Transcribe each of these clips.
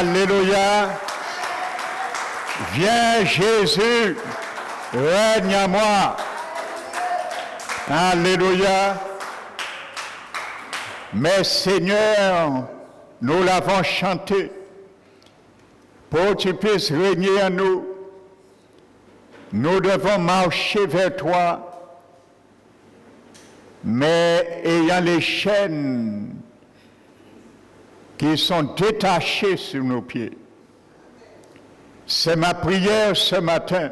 Alléluia. Viens Jésus, règne à moi. Alléluia. Mais Seigneur, nous l'avons chanté pour que tu puisses régner en nous. Nous devons marcher vers toi, mais ayant les chaînes qui sont détachées sur nos pieds. C'est ma prière ce matin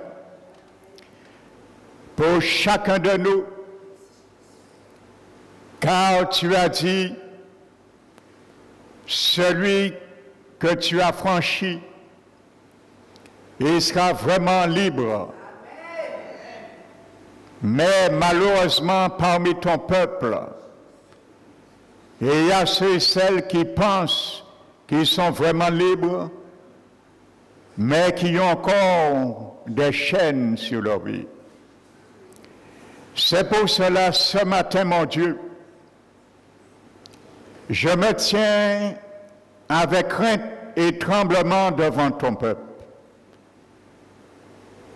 pour chacun de nous, car tu as dit, celui que tu as franchi, il sera vraiment libre. Mais malheureusement, parmi ton peuple, il y a ceux et celles qui pensent qu'ils sont vraiment libres, mais qui ont encore des chaînes sur leur vie. C'est pour cela, ce matin, mon Dieu, je me tiens avec crainte et tremblement devant ton peuple,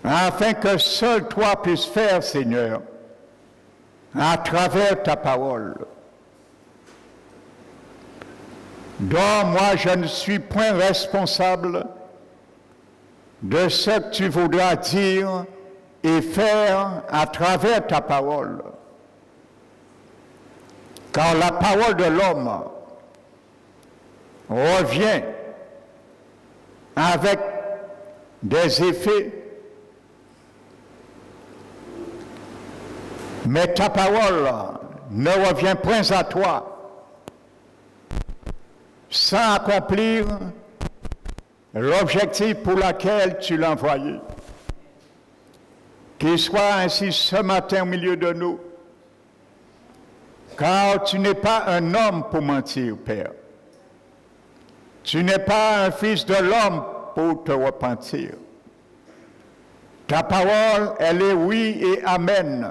afin que seul toi puisses faire, Seigneur, à travers ta parole. Donc moi, je ne suis point responsable de ce que tu voudras dire et faire à travers ta parole. Car la parole de l'homme revient avec des effets, mais ta parole ne revient point à toi sans accomplir l'objectif pour lequel tu l'as envoyé. Qu'il soit ainsi ce matin au milieu de nous, car tu n'es pas un homme pour mentir, Père. Tu n'es pas un fils de l'homme pour te repentir. Ta parole, elle est oui et amen.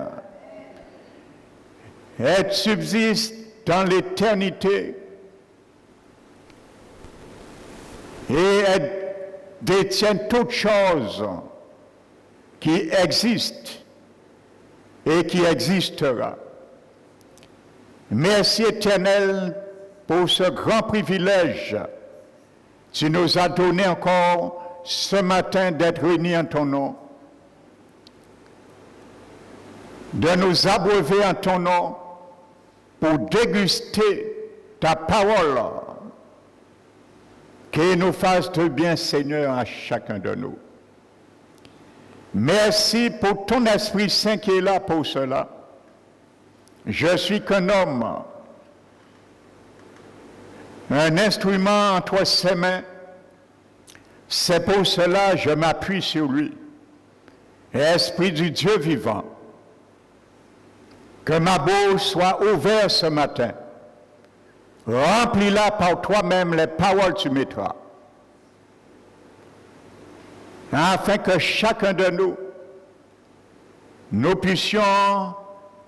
Elle subsiste dans l'éternité et elle détient toutes choses qui existent et qui existera. Merci Éternel pour ce grand privilège. Tu nous as donné encore ce matin d'être réunis en ton nom, de nous abreuver en ton nom pour déguster ta parole, qu'il nous fasse de bien, Seigneur, à chacun de nous. Merci pour ton Esprit Saint qui est là pour cela. Je suis qu'un homme, un instrument entre ses mains. C'est pour cela que je m'appuie sur lui. Esprit du Dieu vivant, que ma bouche soit ouverte ce matin. Remplis-la par toi-même, les paroles que tu mettras, afin que chacun de nous, nous puissions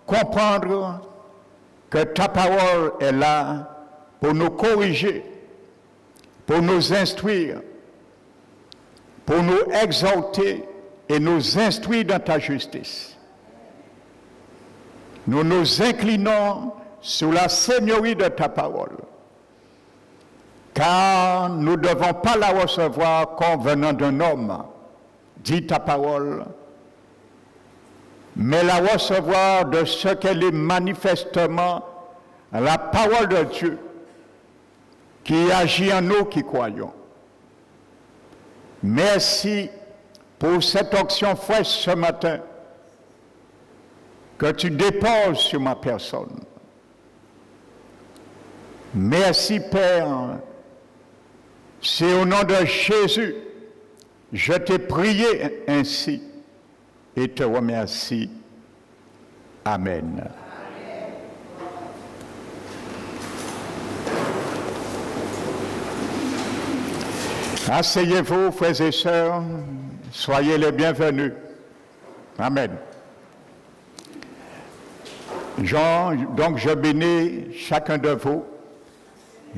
comprendre que ta parole est là pour nous corriger, pour nous instruire, pour nous exalter et nous instruire dans ta justice. Nous nous inclinons sous la seigneurie de ta parole, car nous ne devons pas la recevoir comme venant d'un homme, dit ta parole, mais la recevoir de ce qu'elle est manifestement, la parole de Dieu, qui agit en nous qui croyons. Merci pour cette onction fraîche ce matin que tu déposes sur ma personne. Merci Père, c'est au nom de Jésus, je t'ai prié ainsi et te remercie. Amen. Asseyez-vous, frères et sœurs, soyez les bienvenus. Amen. Donc je bénis chacun de vous,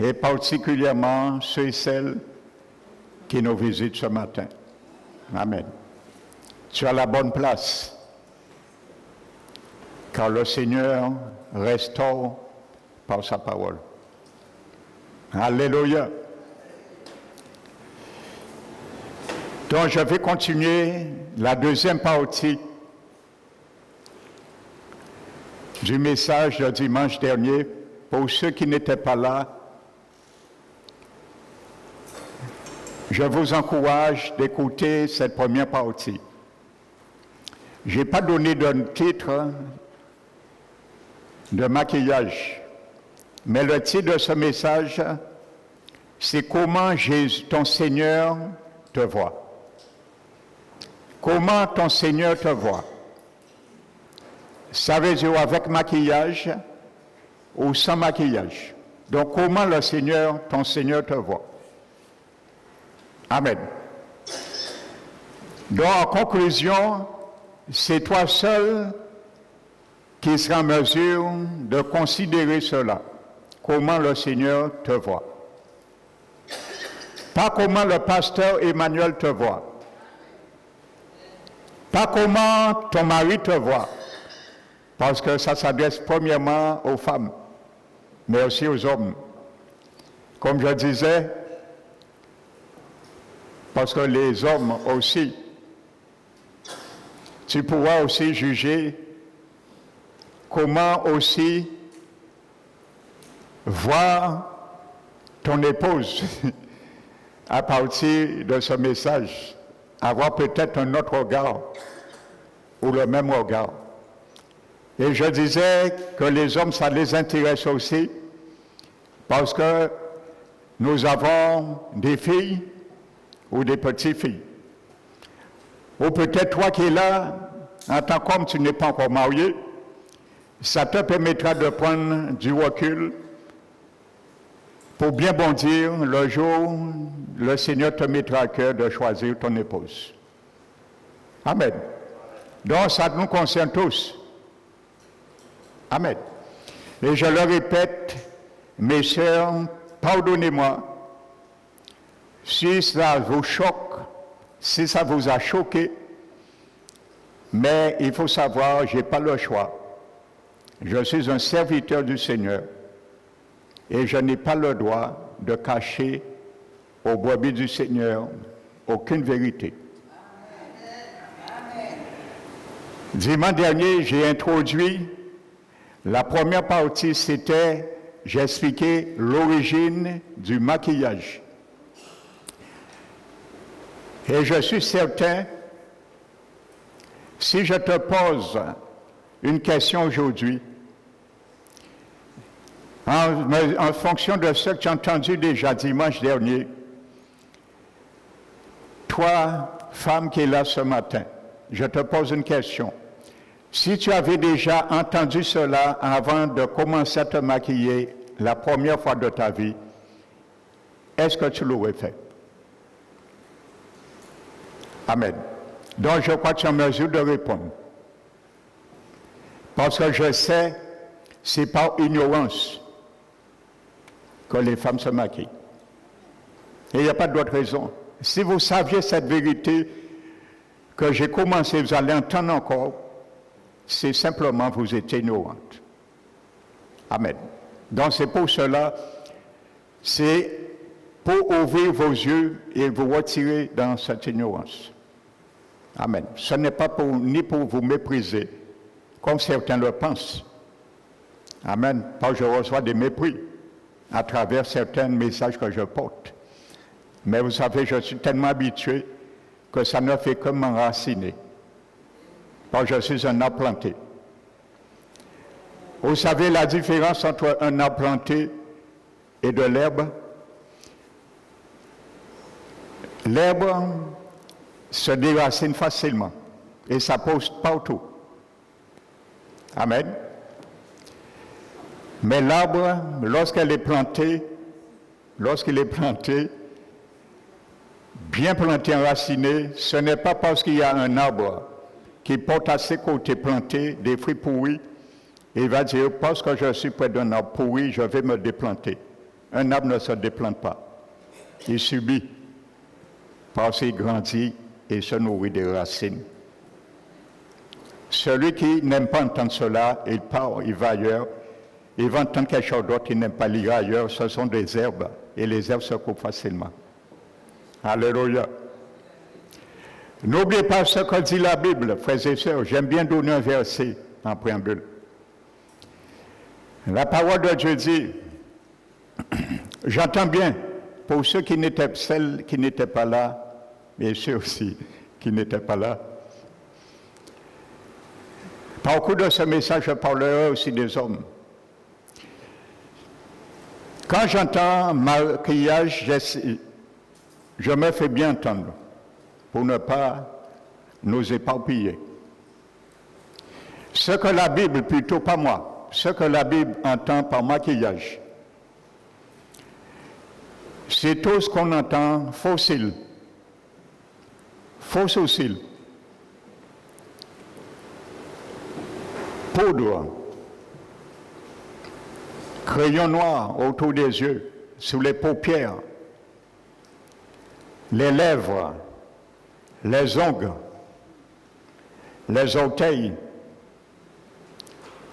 et particulièrement ceux et celles qui nous visite ce matin. Amen. Tu as la bonne place, car le Seigneur restaure par sa parole. Alléluia. Donc je vais continuer la deuxième partie du message de dimanche dernier. Pour ceux qui n'étaient pas là, je vous encourage d'écouter cette première partie. Je n'ai pas donné de titre de maquillage, mais le titre de ce message, c'est « Comment Jésus, ton Seigneur te voit ». Comment ton Seigneur te voit? Ça veut dire avec maquillage ou sans maquillage. Donc, comment le Seigneur, ton Seigneur te voit? Amen. Donc, en conclusion, c'est toi seul qui seras en mesure de considérer cela. Comment le Seigneur te voit. Pas comment le pasteur Emmanuel te voit. Pas comment ton mari te voit. Parce que ça s'adresse premièrement aux femmes, mais aussi aux hommes. Comme je disais, parce que les hommes aussi, tu pourras aussi juger comment aussi voir ton épouse à partir de ce message, avoir peut-être un autre regard ou le même regard. Et je disais que les hommes, ça les intéresse aussi parce que nous avons des filles ou des petites-filles. Ou peut-être toi qui es là, en tant qu'homme, tu n'es pas encore marié, ça te permettra de prendre du recul pour bien bondir le jour où le Seigneur te mettra à cœur de choisir ton épouse. Amen. Donc ça nous concerne tous. Amen. Et je le répète, mes sœurs, pardonnez-moi si ça vous choque, si ça vous a choqué, mais il faut savoir, je n'ai pas le choix. Je suis un serviteur du Seigneur et je n'ai pas le droit de cacher aux brebis du Seigneur aucune vérité. Dimanche dernier, j'ai introduit la première partie, c'était, j'ai expliqué l'origine du maquillage. Et je suis certain, si je te pose une question aujourd'hui, en fonction de ce que tu as entendu déjà dimanche dernier, toi, femme qui est là ce matin, je te pose une question. Si tu avais déjà entendu cela avant de commencer à te maquiller la première fois de ta vie, est-ce que tu l'aurais fait? Amen. Donc je crois que tu es en mesure de répondre. Parce que je sais, c'est par ignorance que les femmes se maquillent. Et il n'y a pas d'autre raison. Si vous saviez cette vérité que j'ai commencé, vous allez entendre encore, c'est simplement vous êtes ignorante. Amen. Donc c'est pour cela, c'est pour ouvrir vos yeux et vous retirer dans cette ignorance. Amen. Ce n'est pas ni pour vous mépriser, comme certains le pensent. Amen. Parce que je reçois des mépris à travers certains messages que je porte. Mais vous savez, je suis tellement habitué que ça ne fait que m'enraciner. Parce que je suis un arbre planté. Vous savez la différence entre un arbre planté et de l'herbe? L'herbe se déracine facilement et ça pousse partout. Amen. Mais l'arbre, lorsqu'il est planté, bien planté, enraciné, ce n'est pas parce qu'il y a un arbre qui porte à ses côtés plantés des fruits pourris, et il va dire, parce que je suis près d'un arbre pourri, je vais me déplanter. Un arbre ne se déplante pas. Il subit. parce qu'il grandit et se nourrit des racines. Celui qui n'aime pas entendre cela, il part, il va ailleurs, il va entendre quelque chose d'autre, il n'aime pas lire ailleurs, ce sont des herbes, et les herbes se coupent facilement. Alléluia. N'oubliez pas ce que dit la Bible, frères et sœurs. J'aime bien donner un verset en préambule. La parole de Dieu dit, j'entends bien, pour ceux qui n'étaient pas là, et ceux aussi qui n'étaient pas là. Par coup de ce message, je parlerai aussi des hommes. Quand j'entends maquillage, je me fais bien entendre pour ne pas nous éparpiller. Ce que la Bible, plutôt pas moi, ce que la Bible entend par maquillage, c'est tout ce qu'on entend fossile, faux sourcils, poudre, crayon noir autour des yeux, sous les paupières, les lèvres, les ongles, les orteils,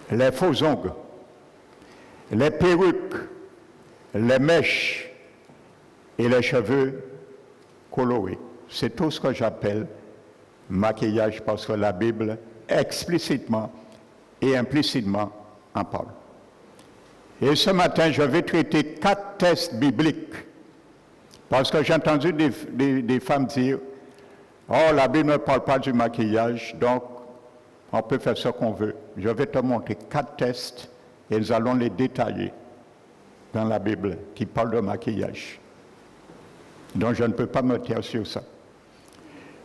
les faux ongles, les perruques, les mèches et les cheveux colorés. C'est tout ce que j'appelle maquillage parce que la Bible explicitement et implicitement en parle. Et ce matin, je vais traiter 4 tests bibliques parce que j'ai entendu des femmes dire « Oh, la Bible ne parle pas du maquillage, donc on peut faire ce qu'on veut. » Je vais te montrer 4 tests et nous allons les détailler dans la Bible qui parle de maquillage. Donc je ne peux pas me taire sur ça.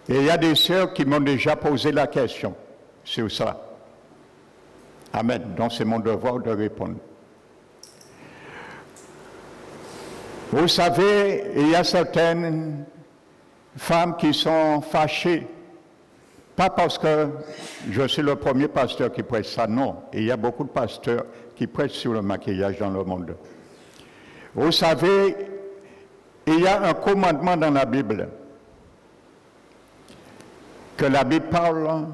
Et il y a des sœurs qui m'ont déjà posé la question sur ça. Amen. Donc c'est mon devoir de répondre. Vous savez, il y a certaines femmes qui sont fâchées, pas parce que je suis le premier pasteur qui prêche ça, non. Il y a beaucoup de pasteurs qui prêchent sur le maquillage dans le monde. Vous savez, il y a un commandement dans la Bible, que la Bible parle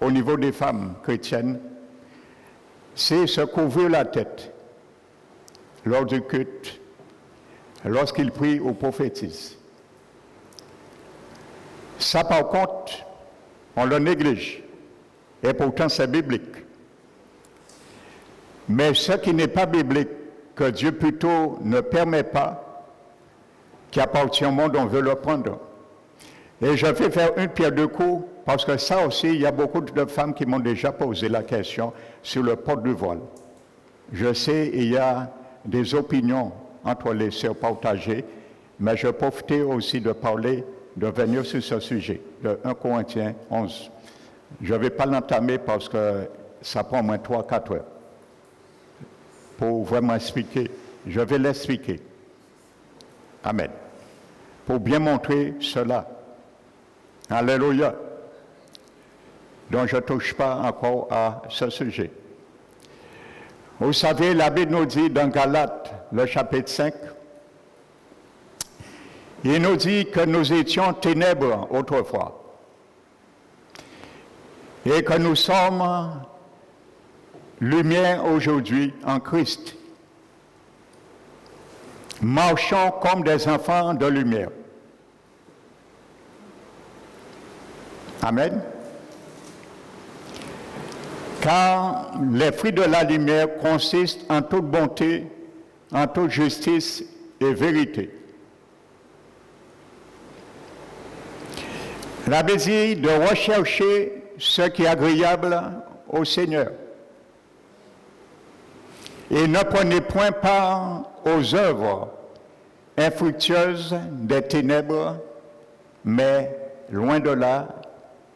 au niveau des femmes chrétiennes, c'est se couvrir la tête lors du culte, lorsqu'ils prient ou prophétisent. Ça, par contre, on le néglige. Et pourtant, c'est biblique. Mais ce qui n'est pas biblique, que Dieu plutôt ne permet pas, qui appartient au monde, on veut le prendre. Et je vais faire une pierre deux coups, parce que ça aussi, il y a beaucoup de femmes qui m'ont déjà posé la question sur le port du voile. Je sais, il y a des opinions entre les sœurs partagées, mais je profitais aussi de parler, de venir sur ce sujet, de 1 Corinthiens 11. Je ne vais pas l'entamer parce que ça prend au moins 3-4 heures pour vraiment expliquer. Je vais l'expliquer. Amen. Pour bien montrer cela. Alléluia. Donc je ne touche pas encore à ce sujet. Vous savez, la Bible nous dit dans Galates, le chapitre 5, il nous dit que nous étions ténèbres autrefois et que nous sommes lumière aujourd'hui en Christ. Marchons comme des enfants de lumière. Amen. Car les fruits de la lumière consistent en toute bonté, en toute justice et vérité. La Bible dit de rechercher ce qui est agréable au Seigneur. Et ne prenez point part aux œuvres infructueuses des ténèbres, mais loin de là,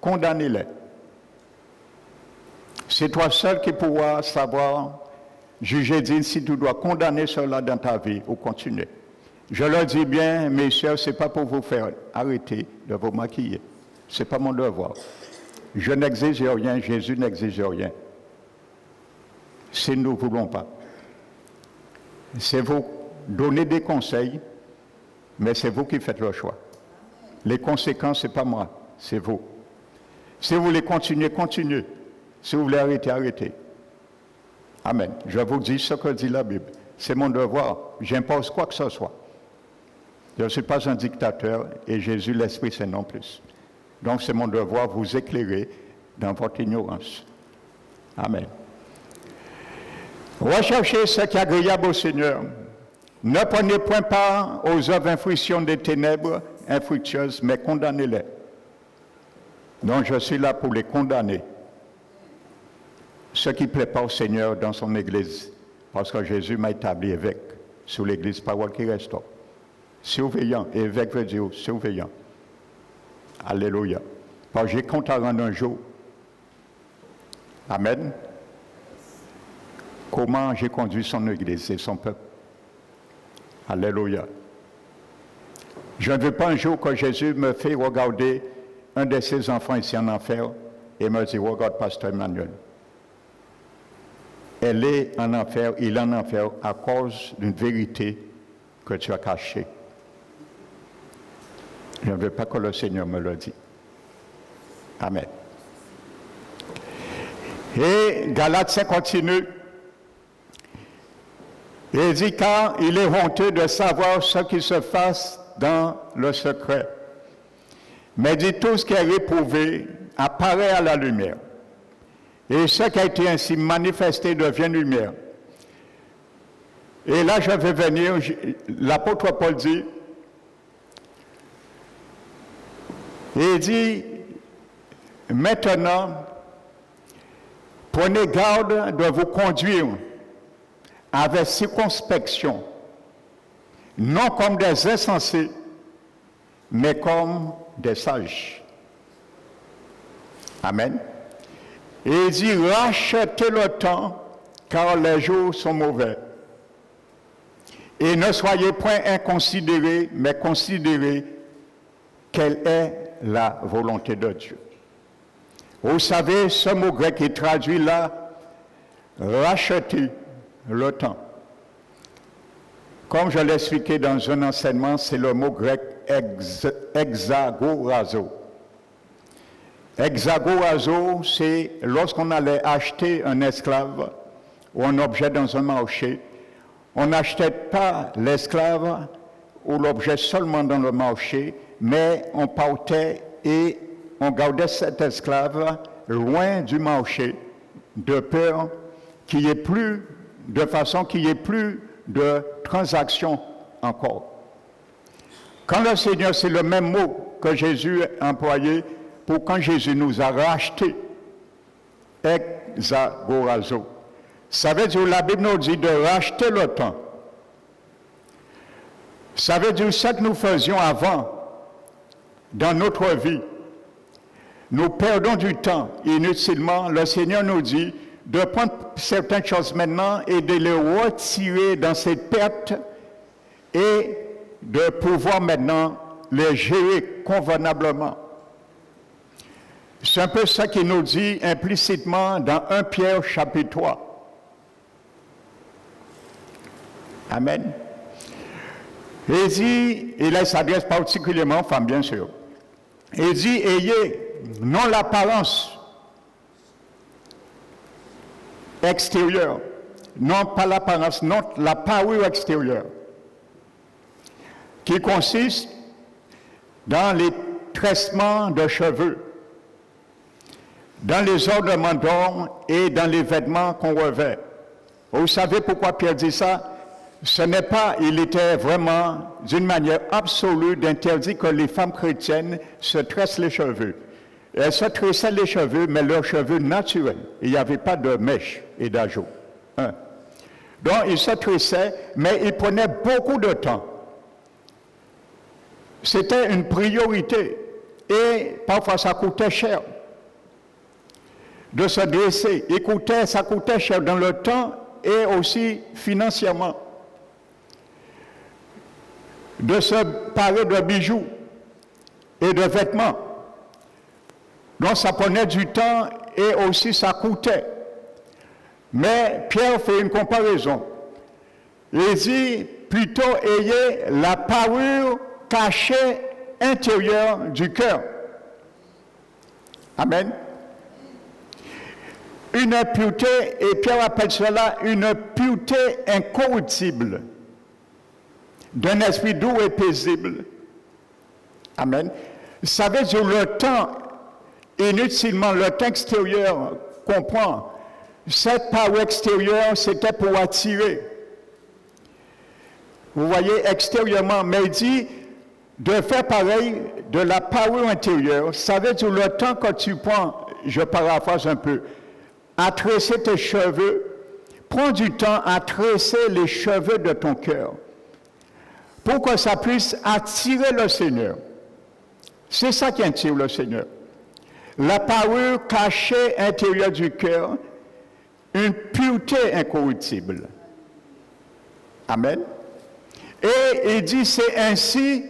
condamnez-les. C'est toi seul qui pourras savoir, juger, dire si tu dois condamner cela dans ta vie ou continuer. Je leur dis bien, mes sœurs, ce n'est pas pour vous faire arrêter de vous maquiller. Ce n'est pas mon devoir. Je n'exige rien, Jésus n'exige rien. Si nous ne voulons pas. C'est vous donner des conseils, mais c'est vous qui faites le choix. Les conséquences, ce n'est pas moi, c'est vous. Si vous voulez continuer, continuez. Si vous voulez arrêter, arrêtez. Amen. Je vous dis ce que dit la Bible. C'est mon devoir. J'impose quoi que ce soit. Je ne suis pas un dictateur et Jésus, l'Esprit, c'est non plus. Donc, c'est mon devoir de vous éclairer dans votre ignorance. Amen. Recherchez ce qui est agréable au Seigneur. Ne prenez point part aux œuvres infructions des ténèbres, infructueuses, mais condamnez-les. Donc, je suis là pour les condamner. Ce qui ne plaît pas au Seigneur dans son Église, parce que Jésus m'a établi évêque sous l'Église parole qui reste. Surveillant, évêque veut dire surveillant. Alléluia. Parce que j'ai compte à rendre un jour. Amen. Comment j'ai conduit son Église et son peuple. Alléluia. Je ne veux pas un jour que Jésus me fait regarder un de ses enfants ici en enfer et me dit, regarde, Pasteur Emmanuel. Elle est en enfer, il est en enfer à cause d'une vérité que tu as cachée. Je ne veux pas que le Seigneur me le dise. Amen. Et Galates 5 continue. Il dit, car il est honteux de savoir ce qui se passe dans le secret. Mais dit, tout ce qui est réprouvé apparaît à la lumière. Et ce qui a été ainsi manifesté devient lumière. Et là, je vais venir, l'apôtre Paul dit, il dit, maintenant, prenez garde de vous conduire avec circonspection, non comme des insensés, mais comme des sages. Amen. Et il dit, rachetez le temps, car les jours sont mauvais. Et ne soyez point inconsidérés, mais considérez quelle est la volonté de Dieu. Vous savez, ce mot grec qui est traduit là, racheter le temps. Comme je l'ai expliqué dans un enseignement, c'est le mot grec exagorazo. Exagorazo, c'est lorsqu'on allait acheter un esclave ou un objet dans un marché, on n'achetait pas l'esclave ou l'objet seulement dans le marché, mais on partait et on gardait cet esclave loin du marché, de peur qu'il n'y ait plus, de façon qu'il n'y ait plus de transactions encore. Quand le Seigneur, c'est le même mot que Jésus a employé pour quand Jésus nous a rachetés, exagorazo. Ça veut dire, la Bible nous dit de racheter le temps. Ça veut dire ce que nous faisions avant dans notre vie. Nous perdons du temps inutilement. Le Seigneur nous dit de prendre certaines choses maintenant et de les retirer dans cette perte et de pouvoir maintenant les gérer convenablement. C'est un peu ça qu'il nous dit implicitement dans 1 Pierre chapitre 3. Amen. Il dit, et là il s'adresse particulièrement aux femmes, bien sûr. Il dit, ayez non l'apparence extérieure, non pas l'apparence, non la parure extérieure, qui consiste dans les tressements de cheveux, dans les ornements d'or et dans les vêtements qu'on revêt. Vous savez pourquoi Pierre dit ça? Ce n'est pas, il était vraiment d'une manière absolue d'interdire que les femmes chrétiennes se tressent les cheveux. Elles se tressaient les cheveux, mais leurs cheveux naturels. Il n'y avait pas de mèche et d'ajout. Donc, ils se tressaient, mais ils prenaient beaucoup de temps. C'était une priorité. Et parfois, ça coûtait cher de se dresser. Ça coûtait cher dans le temps et aussi financièrement. De se parer de bijoux et de vêtements. Donc ça prenait du temps et aussi ça coûtait. Mais Pierre fait une comparaison. Il dit, plutôt ayez la parure cachée intérieure du cœur. Amen. Une pureté, et Pierre appelle cela une pureté incorruptible, d'un esprit doux et paisible. Amen. Ça veut dire le temps, inutilement, le temps extérieur comprend. Cette parole extérieure, c'était pour attirer. Vous voyez, extérieurement, mais il dit de faire pareil de la parole intérieure. Ça veut dire le temps que tu prends, je paraphrase un peu, à tresser tes cheveux, prends du temps à tresser les cheveux de ton cœur pour que ça puisse attirer le Seigneur. C'est ça qui attire le Seigneur. La parole cachée intérieure du cœur, une pureté incorruptible. Amen. Et il dit, c'est ainsi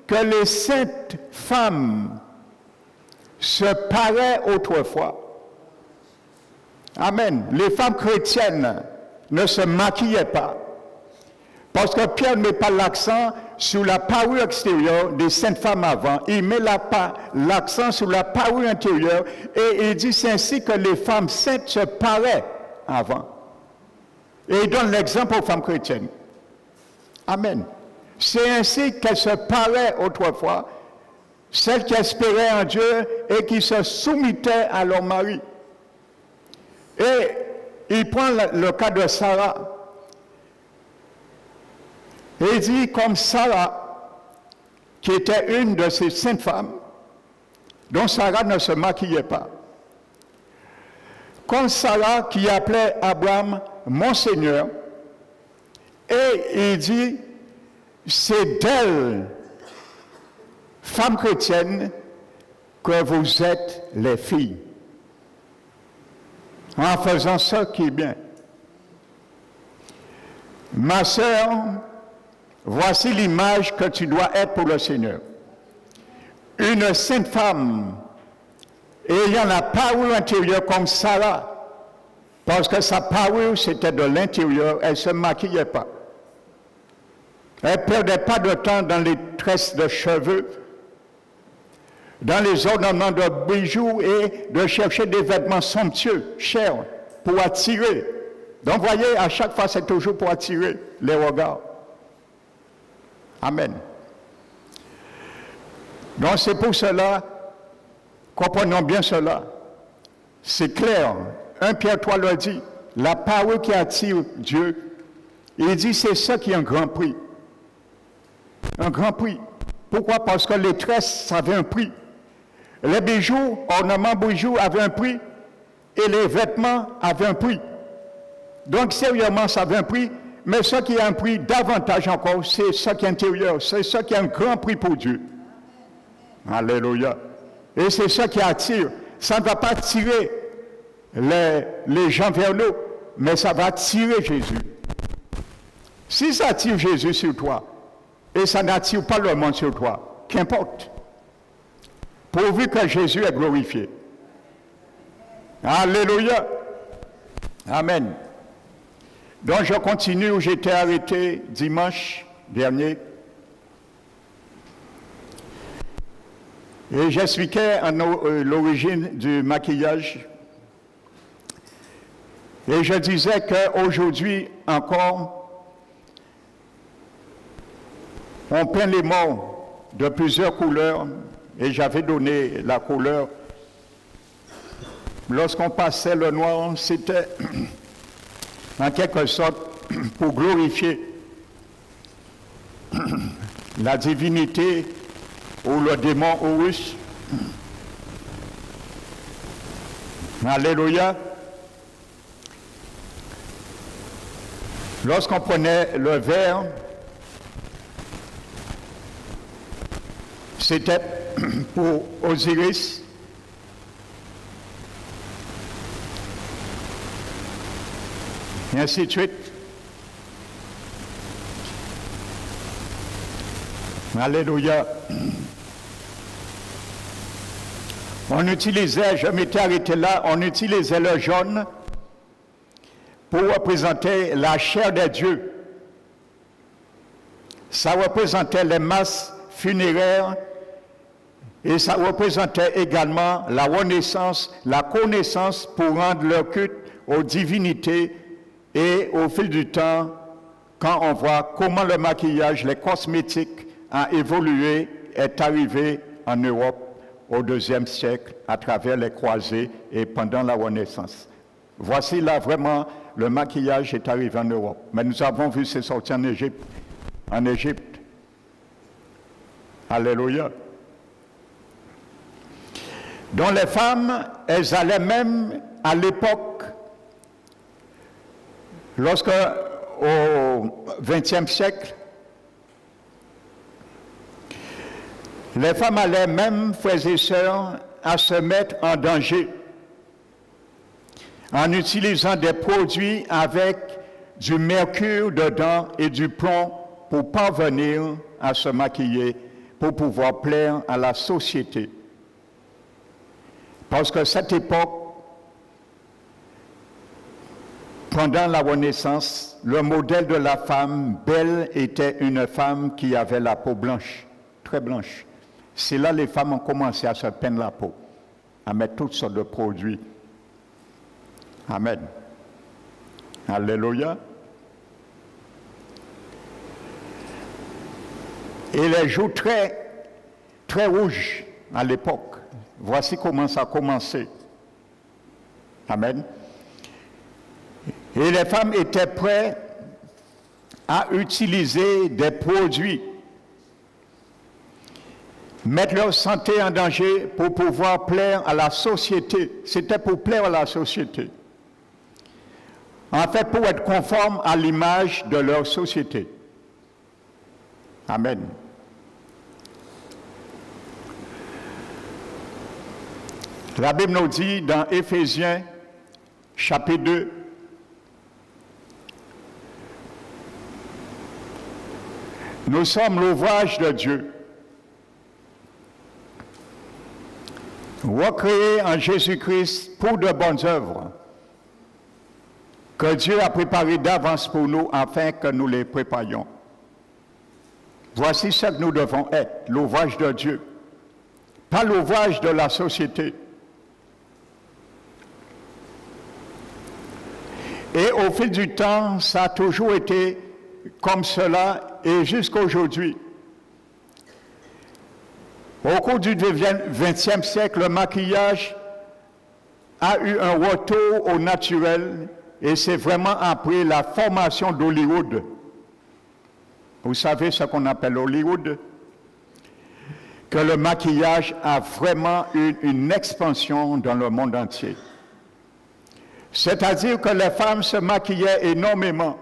que les saintes femmes se paraient autrefois. Amen. Les femmes chrétiennes ne se maquillaient pas. Parce que Pierre ne met pas l'accent sur la parure extérieure des saintes femmes avant. Il met l'accent sur la parure intérieure et il dit c'est ainsi que les femmes saintes se paraient avant. Et il donne l'exemple aux femmes chrétiennes. Amen. C'est ainsi qu'elles se paraient autrefois, celles qui espéraient en Dieu et qui se soumettaient à leur mari. Et il prend le cas de Sarah. Et il dit comme Sarah, qui était une de ces saintes femmes, dont Sarah ne se maquillait pas. Comme Sarah qui appelait Abraham mon Seigneur, et il dit, c'est d'elle, femme chrétienne, que vous êtes les filles. En faisant ce qui est bien. Ma sœur, voici l'image que tu dois être pour le Seigneur. Une sainte femme ayant la parole intérieure comme Sarah, parce que sa parole c'était de l'intérieur, elle ne se maquillait pas. Elle ne perdait pas de temps dans les tresses de cheveux, dans les ornements de bijoux et de chercher des vêtements somptueux, chers, pour attirer. Donc, vous voyez, à chaque fois, c'est toujours pour attirer les regards. Amen. Donc, c'est pour cela, comprenons bien cela. C'est clair. 1 Pierre 3 le dit, la parole qui attire Dieu, il dit c'est ça qui est un grand prix. Un grand prix. Pourquoi? Parce que les tresses, ça avait un prix. Les bijoux, ornements, bijoux avaient un prix et les vêtements avaient un prix. Donc, sérieusement, ça avait un prix, mais ce qui a un prix davantage encore, c'est ce qui est intérieur, c'est ce qui a un grand prix pour Dieu. Alléluia. Et c'est ça qui attire. Ça ne va pas attirer les gens vers nous, mais ça va attirer Jésus. Si ça attire Jésus sur toi, et ça n'attire pas le monde sur toi, qu'importe. Pourvu que Jésus est glorifié. Alléluia. Amen. Donc je continue où j'étais arrêté dimanche dernier. Et j'expliquais l'origine du maquillage. Et je disais qu'aujourd'hui encore, on peint les morts de plusieurs couleurs. Et j'avais donné la couleur. Lorsqu'on passait le noir, c'était en quelque sorte pour glorifier la divinité ou le démon Horus. Alléluia. Lorsqu'on prenait le vert, c'était pour Osiris. Et ainsi de suite. Alléluia. On utilisait, je m'étais arrêté là, on utilisait le jaune pour représenter la chair des dieux. Ça représentait les masses funéraires Et ça représentait également la renaissance, la connaissance pour rendre leur culte aux divinités. Et au fil du temps, quand on voit comment le maquillage, les cosmétiques a évolué, est arrivé en Europe au IIe siècle à travers les croisés et pendant la Renaissance. Voici là vraiment le maquillage est arrivé en Europe. Mais nous avons vu c'est sorti en Égypte. En Égypte. Alléluia. Donc les femmes, elles allaient même à l'époque, lorsque au XXe siècle, les femmes allaient même, frères et sœurs, à se mettre en danger en utilisant des produits avec du mercure dedans et du plomb pour parvenir à se maquiller, pour pouvoir plaire à la société. Parce que cette époque, pendant la Renaissance, le modèle de la femme belle était une femme qui avait la peau blanche, très blanche. C'est là que les femmes ont commencé à se peindre la peau, à mettre toutes sortes de produits. Amen. Alléluia. Et les joues très, très rouges à l'époque. Voici comment ça a commencé. Amen. Et les femmes étaient prêtes à utiliser des produits, mettre leur santé en danger pour pouvoir plaire à la société. C'était pour plaire à la société. En fait, pour être conforme à l'image de leur société. Amen. La Bible nous dit dans Éphésiens, chapitre 2, nous sommes l'ouvrage de Dieu, recréés en Jésus-Christ pour de bonnes œuvres, que Dieu a préparées d'avance pour nous afin que nous les préparions. Voici ce que nous devons être, l'ouvrage de Dieu, pas l'ouvrage de la société. Et au fil du temps, ça a toujours été comme cela et jusqu'à aujourd'hui. Au cours du XXe siècle, le maquillage a eu un retour au naturel et c'est vraiment après la formation d'Hollywood. Vous savez ce qu'on appelle Hollywood? Que le maquillage a vraiment eu une expansion dans le monde entier. C'est-à-dire que les femmes se maquillaient énormément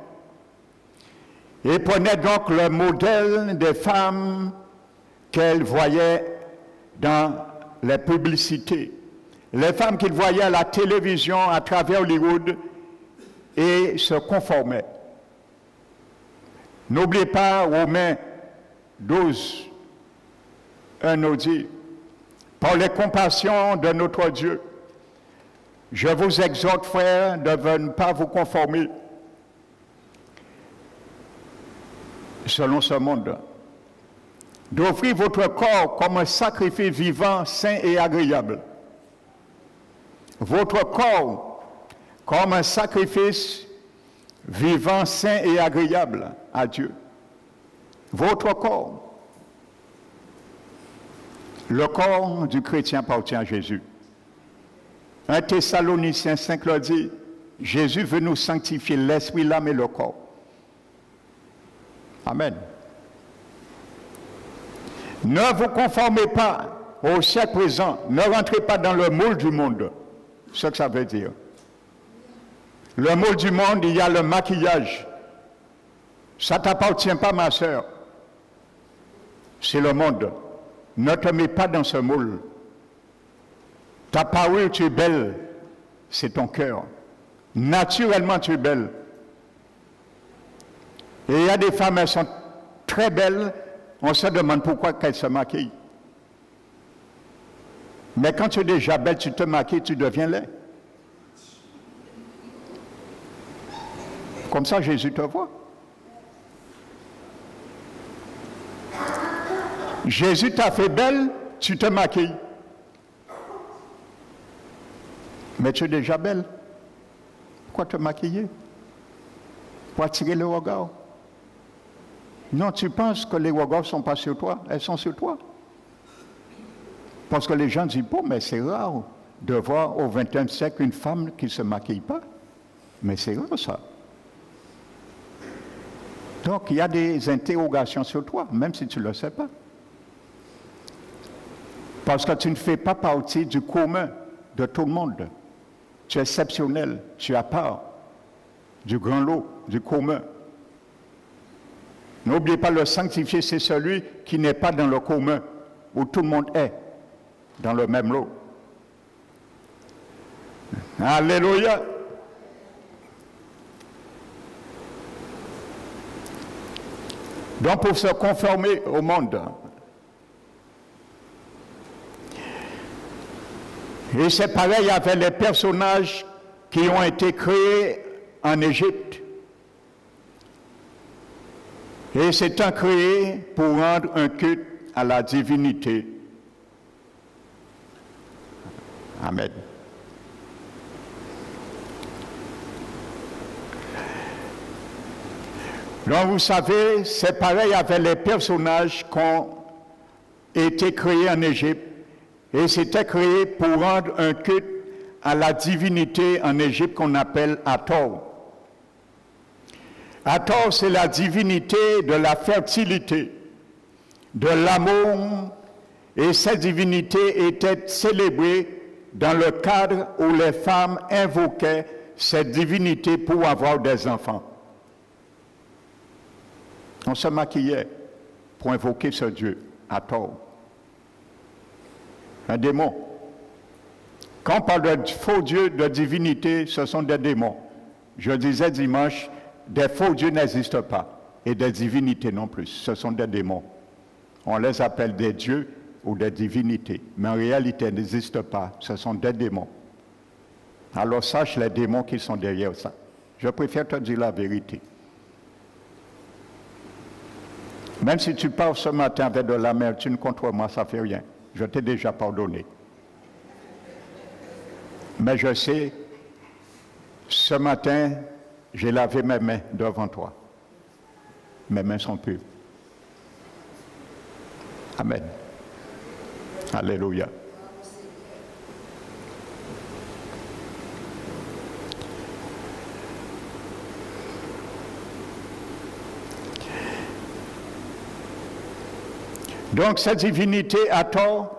et prenaient donc le modèle des femmes qu'elles voyaient dans les publicités. Les femmes qu'ils voyaient à la télévision à travers Hollywood et se conformaient. N'oubliez pas Romains 12, 1 nous dit, par les compassions de notre Dieu, je vous exhorte, frères, de ne pas vous conformer selon ce monde, d'offrir votre corps comme un sacrifice vivant, saint et agréable. Votre corps comme un sacrifice vivant, saint et agréable à Dieu. Votre corps. Le corps du chrétien appartient à Jésus. 1 Thessaloniciens 5 le dit, Jésus veut nous sanctifier l'esprit, l'âme et le corps. Amen. Ne vous conformez pas au siècle présent, ne rentrez pas dans le moule du monde. C'est ce que ça veut dire. Le moule du monde, il y a le maquillage. Ça ne t'appartient pas, ma sœur. C'est le monde. Ne te mets pas dans ce moule. Ta parole, tu es belle, c'est ton cœur. Naturellement, tu es belle. Et il y a des femmes, elles sont très belles, on se demande pourquoi elles se maquillent. Mais quand tu es déjà belle, tu te maquilles, tu deviens laid. Comme ça, Jésus te voit. Jésus t'a fait belle tu te maquilles. Mais tu es déjà belle. Pourquoi te maquiller? Pour attirer le regard. Non, tu penses que les regards ne sont pas sur toi, elles sont sur toi. Parce que les gens disent, bon, mais c'est rare de voir au XXe siècle une femme qui ne se maquille pas. Mais c'est rare ça. Donc, il y a des interrogations sur toi, même si tu ne le sais pas. Parce que tu ne fais pas partie du commun de tout le monde. Tu es exceptionnel, tu es à part du grand lot, du commun. N'oubliez pas, le sanctifié, c'est celui qui n'est pas dans le commun, où tout le monde est dans le même lot. Alléluia. Donc, pour se conformer au monde. Et c'est pareil avec les personnages qui ont été créés en Égypte. Et s'étant créés pour rendre un culte à la divinité. Amen. Donc vous savez, c'est pareil avec les personnages qui ont été créés en Égypte. Et c'était créé pour rendre un culte à la divinité en Égypte qu'on appelle Hathor. Hathor, c'est la divinité de la fertilité, de l'amour, et cette divinité était célébrée dans le cadre où les femmes invoquaient cette divinité pour avoir des enfants. On se maquillait pour invoquer ce Dieu, Hathor. Un démon. Quand on parle de faux dieux, de divinité, ce sont des démons. Je disais dimanche, des faux dieux n'existent pas, et des divinités non plus. Ce sont des démons. On les appelle des dieux ou des divinités, mais en réalité, elles n'existent pas. Ce sont des démons. Alors sache les démons qui sont derrière ça. Je préfère te dire la vérité. Même si tu pars ce matin avec de l'amertume contre moi, ça ne fait rien. Je t'ai déjà pardonné. Mais je sais, ce matin, j'ai lavé mes mains devant toi. Mes mains sont pures. Amen. Alléluia. Donc cette divinité Hathor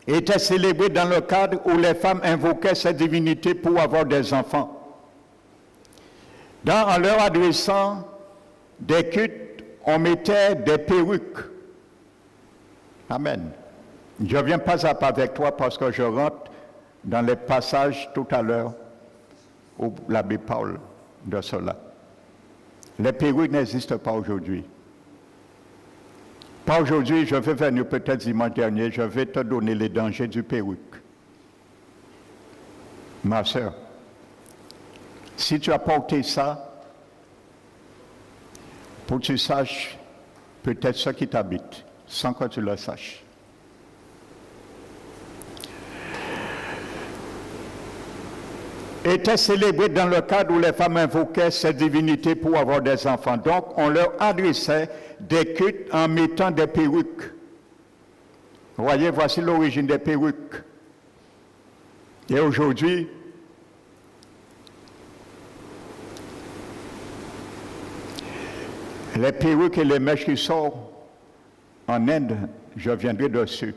était célébrée dans le cadre où les femmes invoquaient cette divinité pour avoir des enfants. En leur adressant des cultes, on mettait des perruques. Amen. Je ne viens pas à pas avec toi parce que je rentre dans les passages tout à l'heure où l'abbé parle de cela. Les perruques n'existent pas aujourd'hui. Pas aujourd'hui, je vais venir peut-être dimanche dernier, je vais te donner les dangers du perruque. Ma soeur, si tu as porté ça, pour que tu saches peut-être ce qui t'habite, sans que tu le saches. Était célébré dans le cadre où les femmes invoquaient cette divinité pour avoir des enfants. Donc, on leur adressait des cultes en mettant des perruques. Vous voyez, voici l'origine des perruques. Et aujourd'hui, les perruques et les mèches qui sortent en Inde, je viendrai dessus.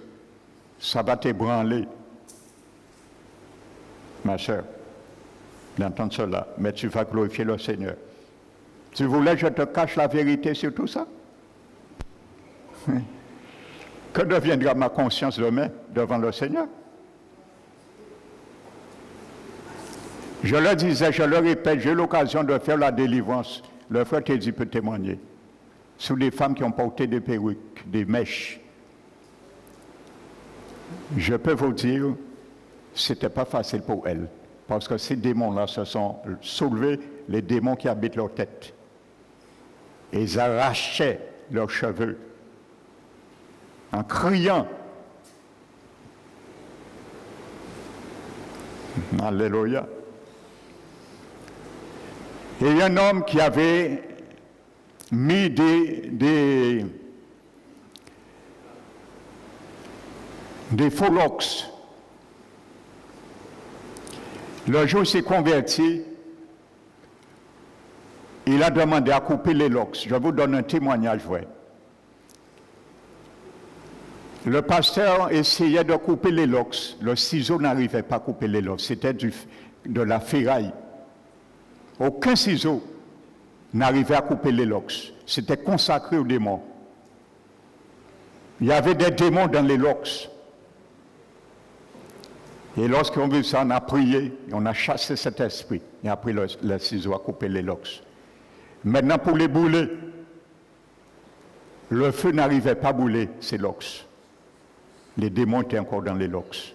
Ça va t'ébranler, ma soeur, d'entendre cela. Mais tu vas glorifier le Seigneur. Tu voulais que je te cache la vérité sur tout ça? Que deviendra ma conscience demain devant le Seigneur? Je le disais, je le répète, j'ai eu l'occasion de faire la délivrance. Le frère Teddy peut témoigner. Sur des femmes qui ont porté des perruques, des mèches. Je peux vous dire, ce n'était pas facile pour elles. Parce que ces démons-là se sont soulevés, les démons qui habitent leur tête. Et ils arrachaient leurs cheveux en criant Alléluia. Et un homme qui avait mis des faux locks. Le jour où il s'est converti, il a demandé à couper les locks. Je vous donne un témoignage vrai. Le pasteur essayait de couper les locks. Le ciseau n'arrivait pas à couper les locks. C'était de la ferraille. Aucun ciseau n'arrivait à couper les locks. C'était consacré aux démons. Il y avait des démons dans les locks. Et lorsqu'on veut ça, on a prié, on a chassé cet esprit. Et après, le ciseau a coupé les locks. Maintenant, pour les brûler, le feu n'arrivait pas à brûler ces locks. Les démons étaient encore dans les locks.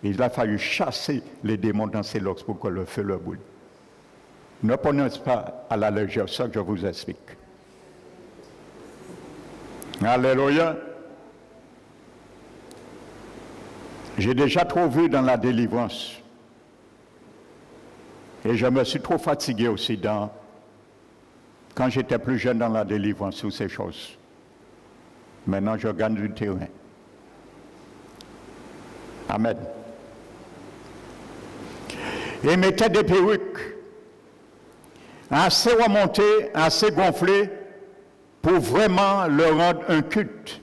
Il a fallu chasser les démons dans ces locks pour que le feu le brûle. Ne prenez pas à la légère ça que je vous explique. Alléluia. J'ai déjà trop vu dans la délivrance. Et je me suis trop fatigué aussi quand j'étais plus jeune dans la délivrance sur ces choses. Maintenant, je gagne du terrain. Amen. Et il mettait des perruques assez remontées, assez gonflées, pour vraiment leur rendre un culte.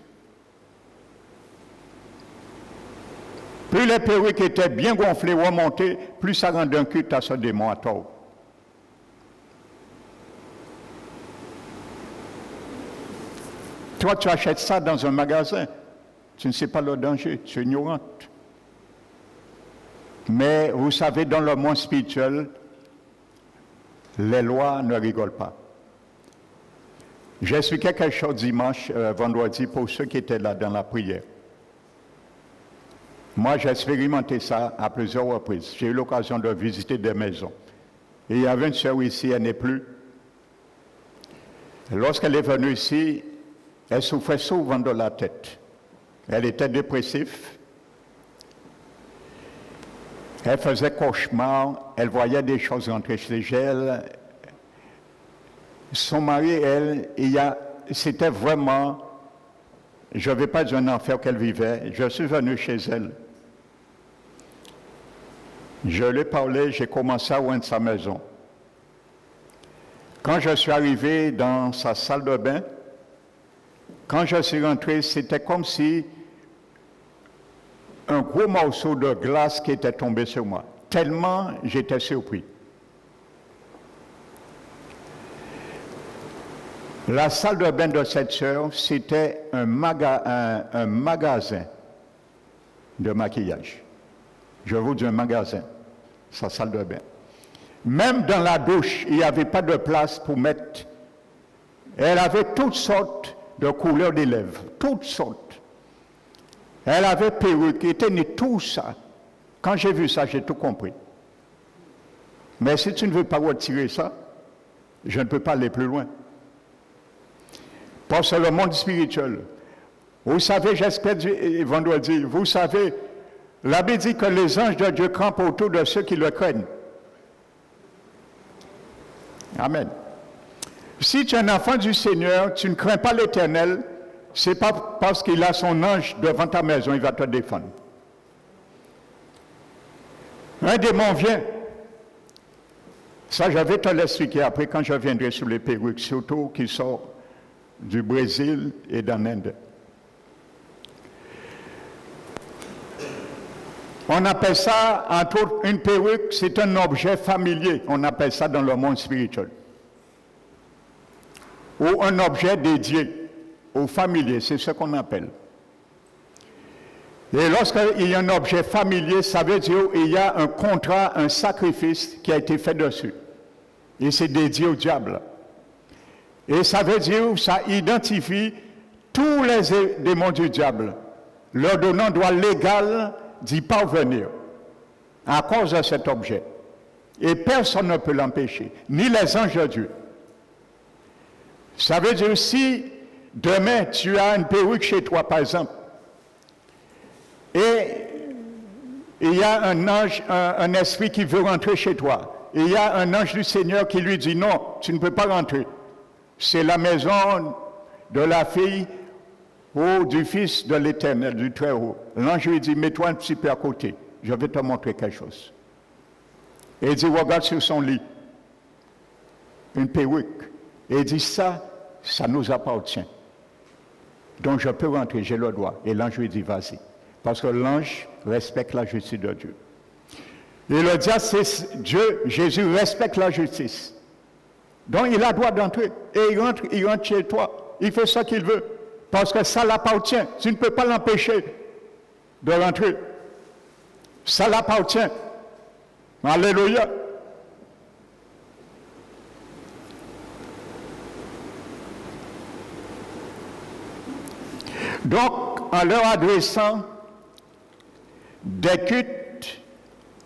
Plus les perruques étaient bien gonflées, remontées, plus ça rendait un culte à ce démon à tort. Toi, tu achètes ça dans un magasin, tu ne sais pas le danger, tu es ignorante. Mais vous savez, dans le monde spirituel, les lois ne rigolent pas. J'ai expliqué quelque chose dimanche, vendredi, pour ceux qui étaient là dans la prière. Moi, j'ai expérimenté ça à plusieurs reprises. J'ai eu l'occasion de visiter des maisons. Et il y avait une sœur ici, elle n'est plus. Lorsqu'elle est venue ici, elle souffrait souvent de la tête. Elle était dépressive. Elle faisait cauchemar, elle voyait des choses rentrer chez elle. Son mari, elle, c'était vraiment, je ne vais pas dire un enfer qu'elle vivait. Je suis venu chez elle. Je lui ai parlé, j'ai commencé à oindre sa maison. Quand je suis arrivé dans sa salle de bain, quand je suis rentré, c'était comme si un gros morceau de glace qui était tombé sur moi. Tellement j'étais surpris. La salle de bain de cette sœur, c'était un magasin de maquillage. Je vous dis un magasin, sa salle de bain. Même dans la douche, il n'y avait pas de place pour mettre. Elle avait toutes sortes de couleurs des lèvres, toutes sortes. Elle avait perruque, éteignée, tout ça. Quand j'ai vu ça, j'ai tout compris. Mais si tu ne veux pas retirer ça, je ne peux pas aller plus loin. Parce que le monde spirituel, vous savez, j'espère vendredi, vous savez, la Bible dit que les anges de Dieu campent autour de ceux qui le craignent. Amen. Si tu es un enfant du Seigneur, tu ne crains pas l'Éternel, c'est pas parce qu'il a son ange devant ta maison, il va te défendre. Un démon vient. Ça, je vais te l'expliquer après quand je viendrai sur les perruques, surtout qui sortent du Brésil et d'en Inde. On appelle ça, entre autres, une perruque, c'est un objet familier. On appelle ça dans le monde spirituel. Ou un objet dédié aux familiers, c'est ce qu'on appelle. Et lorsqu'il y a un objet familier, ça veut dire qu'il y a un contrat, un sacrifice qui a été fait dessus. Et c'est dédié au diable. Et ça veut dire que ça identifie tous les démons du diable, leur donnant droit légal d'y parvenir à cause de cet objet. Et personne ne peut l'empêcher, ni les anges de Dieu. Ça veut dire si demain tu as une perruque chez toi, par exemple, et il y a un ange, un esprit qui veut rentrer chez toi. Il y a un ange du Seigneur qui lui dit non, tu ne peux pas rentrer. C'est la maison de la fille ou du fils de l'Éternel, du Très-Haut. L'ange lui dit, mets-toi un petit peu à côté, je vais te montrer quelque chose. Et il dit, regarde sur son lit, une perruque. Et il dit, ça nous appartient. Donc je peux rentrer, j'ai le droit. Et l'ange lui dit, vas-y. Parce que l'ange respecte la justice de Dieu. Et le diable, c'est Dieu, Jésus respecte la justice. Donc il a le droit d'entrer. Et il rentre chez toi. Il fait ce qu'il veut. Parce que ça l'appartient. Tu ne peux pas l'empêcher de rentrer. Ça l'appartient. Alléluia. Donc, en leur adressant des cultes,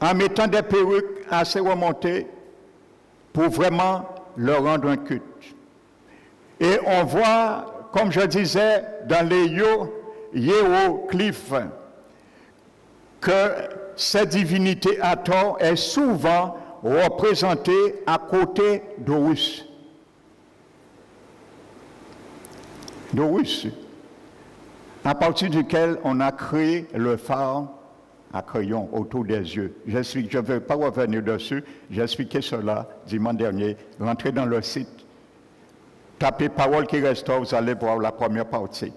en mettant des perruques assez remontées pour vraiment leur rendre un culte. Et on voit, comme je disais, dans les hiéroglyphes, que cette divinité Hathor est souvent représentée à côté d'Horus. D'Horus, à partir duquel on a créé le phare à crayon autour des yeux. Je ne vais pas revenir dessus, j'ai expliqué cela dimanche dernier. Rentrez dans le site, tapez Parole qui restaure, vous allez voir la première partie.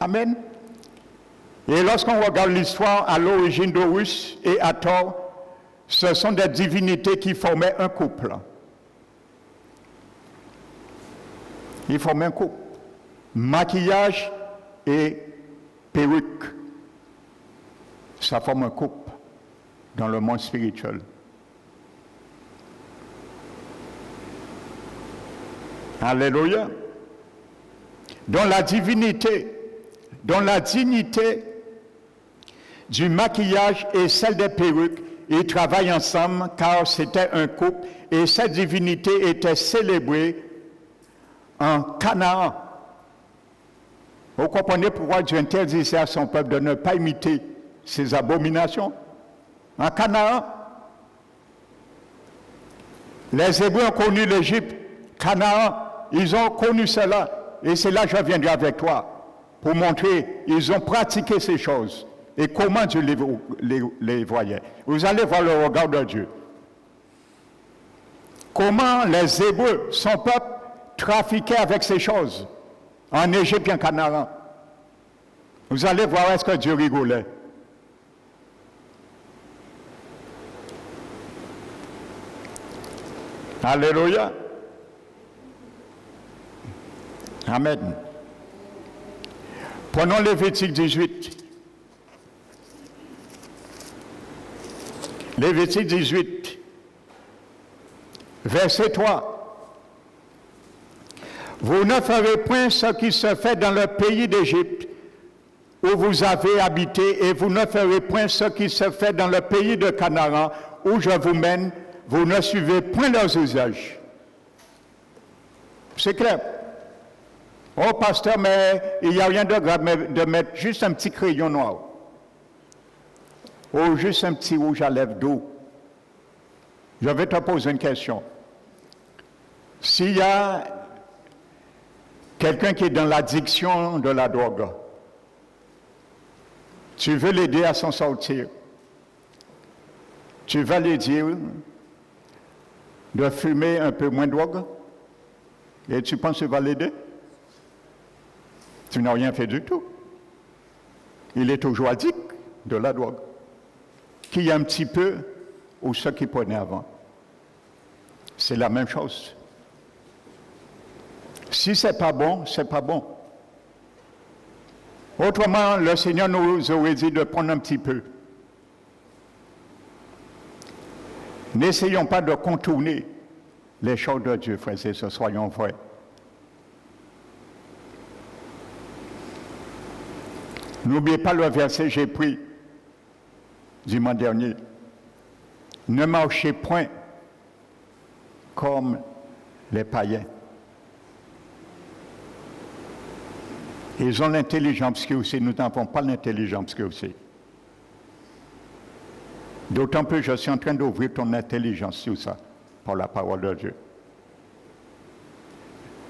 Amen. Et lorsqu'on regarde l'histoire à l'origine d'Horus et Hathor, ce sont des divinités qui formaient un couple. Ils formaient un couple. Maquillage et perruque. Ça forme un couple dans le monde spirituel. Alléluia. Dans la divinité, dans la dignité du maquillage et celle des perruques, ils travaillent ensemble car c'était un couple et cette divinité était célébrée en Canaan. Vous comprenez pourquoi Dieu interdisait à son peuple de ne pas imiter ces abominations? En Canaan, les Hébreux ont connu l'Égypte, Canaan, ils ont connu cela. Et c'est là que je viendrai avec toi pour montrer, ils ont pratiqué ces choses. Et comment Dieu les voyait. Vous allez voir le regard de Dieu. Comment les Hébreux, son peuple, trafiquaient avec ces choses en Égypte et en Canaan. Vous allez voir est-ce que Dieu rigolait. Alléluia. Amen. Prenons Lévitique 18. Lévitique 18, verset 3. Vous ne ferez point ce qui se fait dans le pays d'Égypte où vous avez habité, et vous ne ferez point ce qui se fait dans le pays de Canaan où je vous mène. Vous ne suivez point leurs usages. C'est clair. Oh, pasteur, mais il n'y a rien de grave de mettre juste un petit crayon noir. Ou juste un petit rouge à lèvres d'eau. Je vais te poser une question. S'il y a quelqu'un qui est dans l'addiction de la drogue, tu veux l'aider à s'en sortir. Tu vas lui dire de fumer un peu moins de drogue et tu penses que tu vas l'aider? Tu n'as rien fait du tout. Il est toujours addict de la drogue. Qui a un petit peu ou ce qu'il prenait avant. C'est la même chose. Si ce n'est pas bon, c'est pas bon. Autrement, le Seigneur nous aurait dit de prendre un petit peu. N'essayons pas de contourner les choses de Dieu, frères et sœurs, soyons vrais. N'oubliez pas le verset que j'ai pris dimanche dernier. Ne marchez point comme les païens. Ils ont l'intelligence que aussi, nous n'avons pas l'intelligence que aussi. D'autant plus, je suis en train d'ouvrir ton intelligence sur ça, par la parole de Dieu.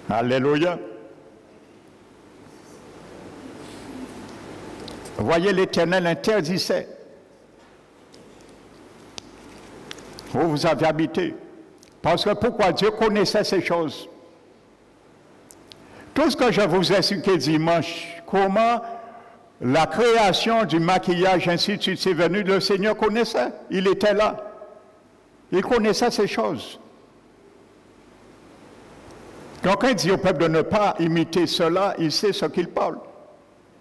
Alléluia. Voyez, l'Éternel interdisait où vous avez habité. Parce que pourquoi Dieu connaissait ces choses? Tout ce que je vous ai expliqué dimanche, comment la création du maquillage, ainsi de suite, c'est venu, le Seigneur connaissait. Il était là. Il connaissait ces choses. Donc, quand il dit au peuple de ne pas imiter cela, il sait ce qu'il parle.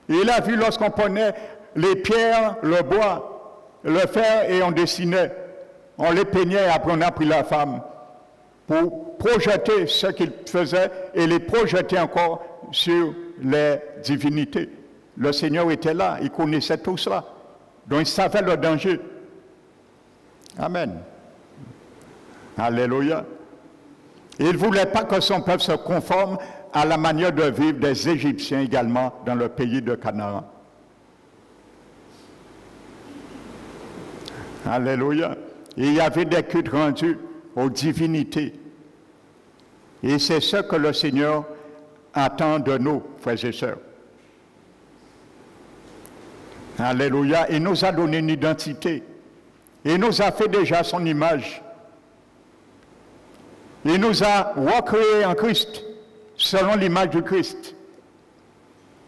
Il a vu lorsqu'on prenait les pierres, le bois, le fer et on dessinait. On les peignait et après on a pris la femme pour projeter ce qu'il faisait et les projeter encore sur les divinités. Le Seigneur était là, il connaissait tout cela. Donc il savait le danger. Amen. Alléluia. Il ne voulait pas que son peuple se conforme à la manière de vivre des Égyptiens également dans le pays de Canaan. Alléluia. Il y avait des cultes rendus aux divinités. Et c'est ce que le Seigneur attend de nous, frères et sœurs. Alléluia. Il nous a donné une identité. Il nous a fait déjà son image. Il nous a recréés en Christ, selon l'image du Christ.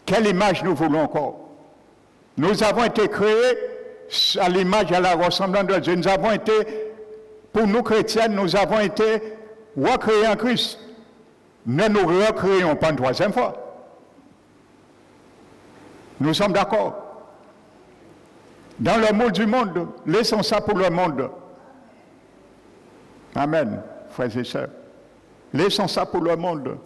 Quelle image nous voulons encore? Nous avons été créés à l'image et à la ressemblance de Dieu. Nous avons été, pour nous chrétiennes, nous avons été recréés en Christ. Ne nous recréons pas une troisième fois. Nous sommes d'accord. Dans le monde du monde, laissons ça pour le monde. Amen, frères et sœurs. Laissons ça pour le monde.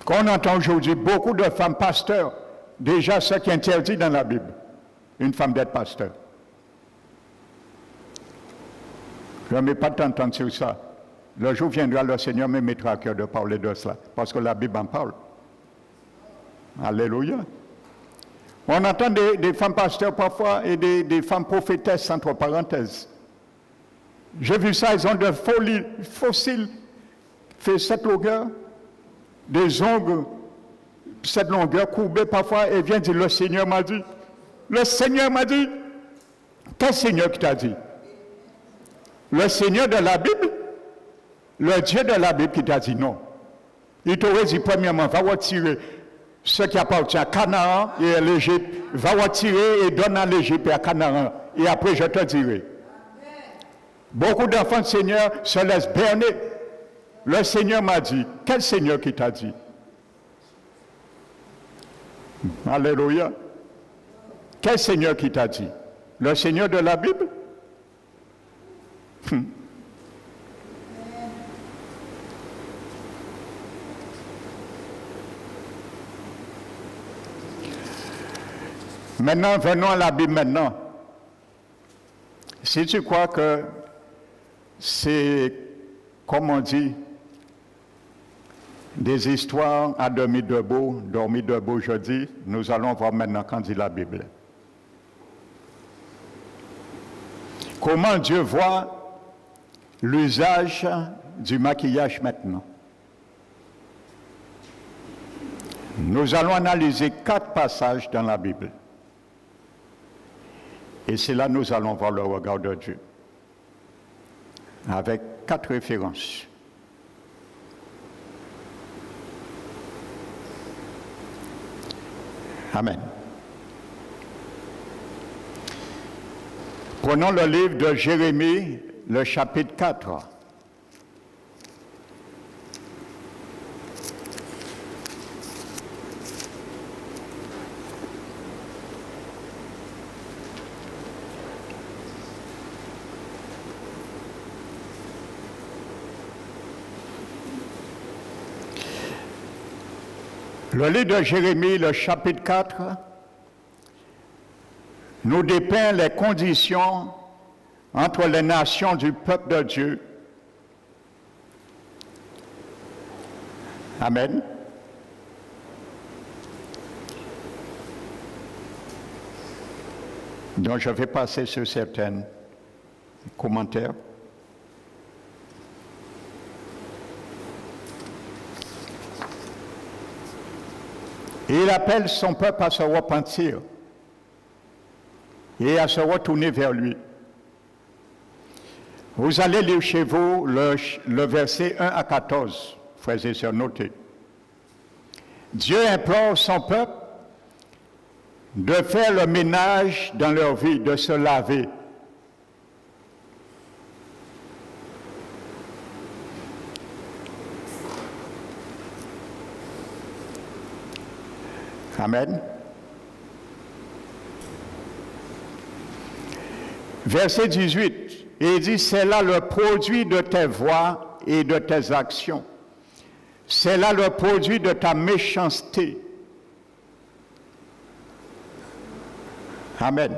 Qu'on entend aujourd'hui beaucoup de femmes pasteurs, déjà ce qui est interdit dans la Bible, une femme d'être pasteur. Je ne mets pas de temps sur ça. Le jour viendra, le Seigneur me mettra à cœur de parler de cela, parce que la Bible en parle. Alléluia. On entend des femmes pasteurs parfois et des femmes prophétesses, entre parenthèses. J'ai vu ça, ils ont de fossiles, fait cette longueur, des ongles, cette longueur courbée parfois, et vient dire, le Seigneur m'a dit. Le Seigneur m'a dit. Quel Seigneur qui t'a dit? Le Seigneur de la Bible? Le Dieu de la Bible qui t'a dit non. Il t'aurait dit, premièrement, va retirer ce qui appartient à Canaan et à l'Égypte, va retirer et donne à l'Égypte et à Canaan, et après je te dirai. Beaucoup d'enfants du Seigneur se laissent berner. Le Seigneur m'a dit. Quel Seigneur qui t'a dit? Alléluia. Quel Seigneur qui t'a dit? Le Seigneur de la Bible? Maintenant, venons à la Bible maintenant. Si tu crois que c'est, comme on dit, des histoires à dormi debout jeudi, nous allons voir maintenant quand dit la Bible. Comment Dieu voit l'usage du maquillage maintenant. Nous allons analyser 4 passages dans la Bible. Et c'est là que nous allons voir le regard de Dieu. Avec 4 références. Amen. Prenons le livre de Jérémie, le chapitre 4. Le livre de Jérémie, le chapitre 4, nous dépeint les conditions entre les nations du peuple de Dieu. Amen. Donc je vais passer sur certains commentaires. Et il appelle son peuple à se repentir et à se retourner vers lui. Vous allez lire chez vous le verset 1 à 14, frères et sœurs, notez. Dieu implore son peuple de faire le ménage dans leur vie, de se laver. Amen. Verset 18, et il dit, c'est là le produit de tes voies et de tes actions. C'est là le produit de ta méchanceté. Amen.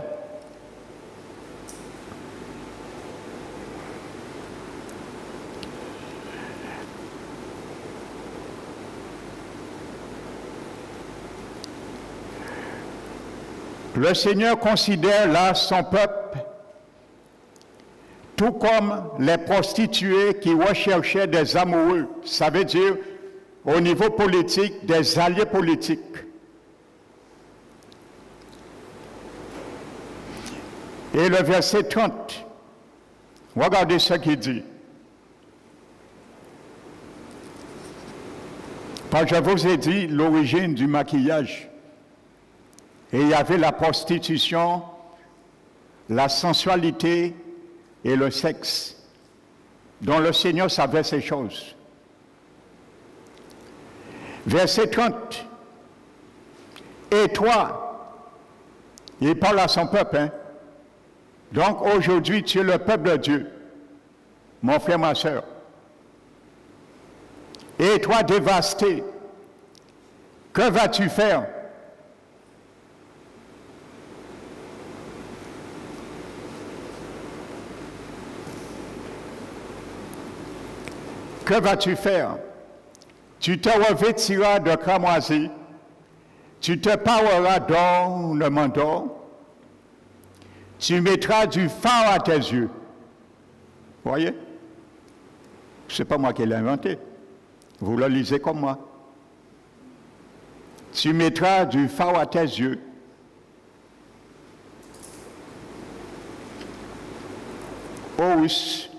Le Seigneur considère là son peuple tout comme les prostituées qui recherchaient des amoureux, ça veut dire au niveau politique, des alliés politiques. Et le verset 30, regardez ce qu'il dit. Parce que je vous ai dit l'origine du maquillage. Et il y avait la prostitution, la sensualité et le sexe, dont le Seigneur savait ces choses. Verset 30. Et toi, il parle à son peuple, hein? Donc aujourd'hui, tu es le peuple de Dieu, mon frère, ma soeur. Et toi, dévasté, que vas-tu faire? Que vas-tu faire? Tu te revêtiras de cramoisi, tu te pareras d'ornements d'or, tu mettras du fard à tes yeux. Vous voyez? Ce n'est pas moi qui l'ai inventé. Vous le lisez comme moi. Tu mettras du fard à tes yeux. Oh oui.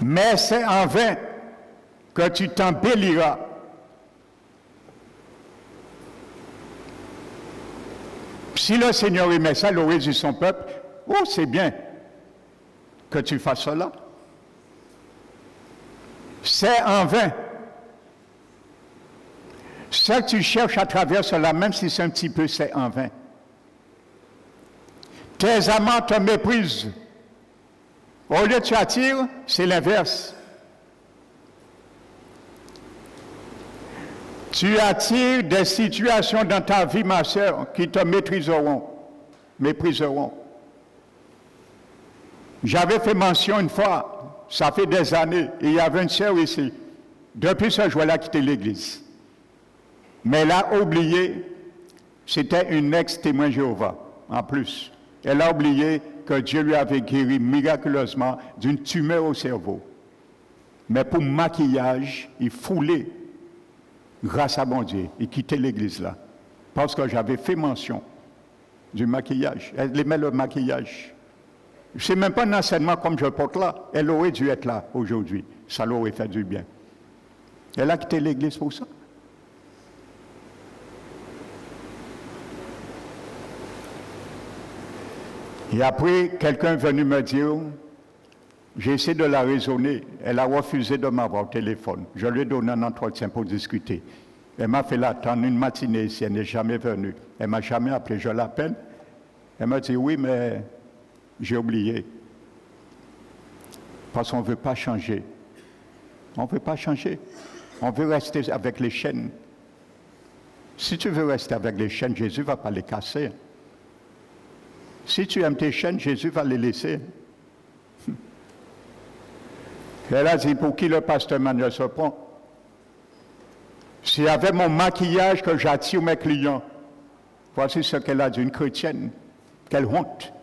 Mais c'est en vain que tu t'embelliras. Si le Seigneur aimait ça, il aurait dit son peuple, oh, c'est bien que tu fasses cela. C'est en vain. Ce que tu cherches à travers cela, même si c'est un petit peu, c'est en vain. Tes amants te méprisent. Au lieu de tu attires, c'est l'inverse. Tu attires des situations dans ta vie, ma sœur, qui te mépriseront. J'avais fait mention une fois, ça fait des années, et il y avait une sœur ici. Depuis ce jour, elle a quitté l'église. Mais elle a oublié, c'était une ex-témoin Jéhovah, en plus. Elle a oublié que Dieu lui avait guéri miraculeusement d'une tumeur au cerveau. Mais pour maquillage, il foulait, grâce à mon Dieu, il quittait l'église là. Parce que j'avais fait mention du maquillage. Elle aimait le maquillage. Ce n'est même pas un enseignement comme je le porte là. Elle aurait dû être là aujourd'hui. Ça l'aurait fait du bien. Elle a quitté l'église pour ça. Et après, quelqu'un est venu me dire, j'ai essayé de la raisonner. Elle a refusé de m'avoir au téléphone. Je lui ai donné un entretien pour discuter. Elle m'a fait l'attendre une matinée ici, elle n'est jamais venue. Elle ne m'a jamais appelé, je l'appelle. Elle m'a dit, oui, mais j'ai oublié. Parce qu'on ne veut pas changer. On ne veut pas changer. On veut rester avec les chaînes. Si tu veux rester avec les chaînes, Jésus ne va pas les casser. Si tu aimes tes chaînes, Jésus va les laisser. Elle a dit, pour qui le pasteur Manuel se prend? C'est avec mon maquillage que j'attire mes clients. Voici ce qu'elle a dit, une chrétienne. Quelle honte.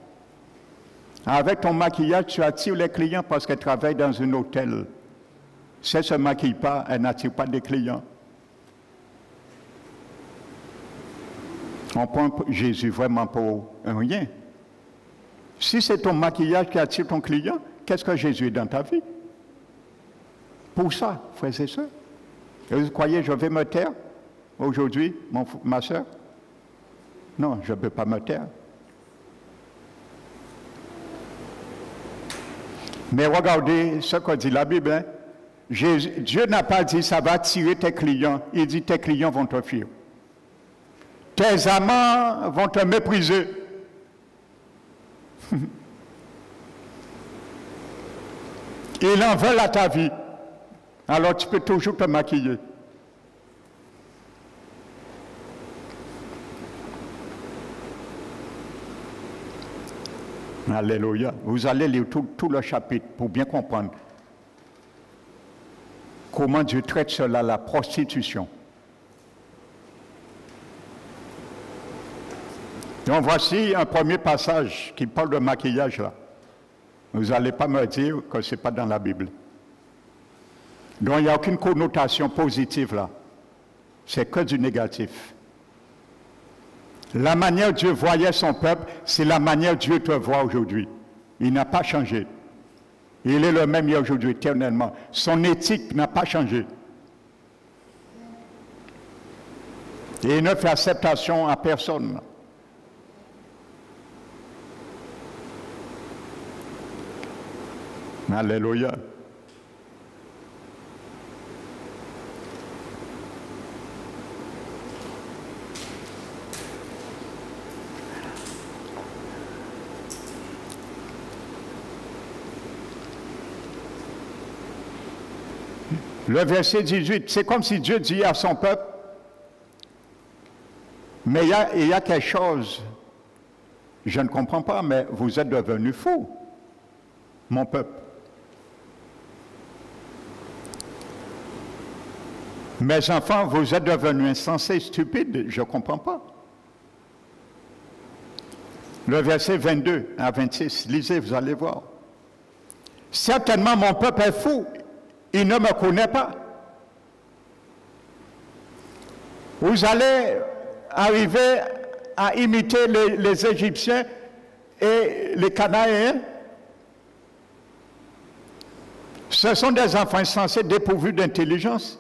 Avec ton maquillage, tu attires les clients parce qu'elle travaille dans un hôtel. Si elle ne se maquille pas, elle n'attire pas des clients. On prend Jésus vraiment pour rien. Si c'est ton maquillage qui attire ton client, qu'est-ce que Jésus est dans ta vie? Pour ça, frères et sœurs. Vous croyez que je vais me taire aujourd'hui, ma soeur? Non, je ne peux pas me taire. Mais regardez ce que dit la Bible. Hein? Dieu n'a pas dit ça va attirer tes clients. Il dit tes clients vont te fuir. Tes amants vont te mépriser. Ils en veulent à ta vie. Alors tu peux toujours te maquiller. Alléluia. Vous allez lire tout le chapitre pour bien comprendre comment Dieu traite cela, la prostitution. Donc voici un premier passage qui parle de maquillage là. Vous n'allez pas me dire que ce n'est pas dans la Bible. Donc il n'y a aucune connotation positive là. C'est que du négatif. La manière dont Dieu voyait son peuple, c'est la manière dont Dieu te voit aujourd'hui. Il n'a pas changé. Il est le même hier aujourd'hui, éternellement. Son éthique n'a pas changé. Et il ne fait acceptation à personne. Alléluia. Le verset 18, c'est comme si Dieu dit à son peuple, mais il y a quelque chose, je ne comprends pas, mais vous êtes devenus fous, mon peuple. Mes enfants, vous êtes devenus insensés, stupides, je ne comprends pas. Le verset 22 à 26, lisez, vous allez voir. Certainement, mon peuple est fou. Il ne me connaît pas. Vous allez arriver à imiter les Égyptiens et les Cananéens. Ce sont des enfants insensés dépourvus d'intelligence.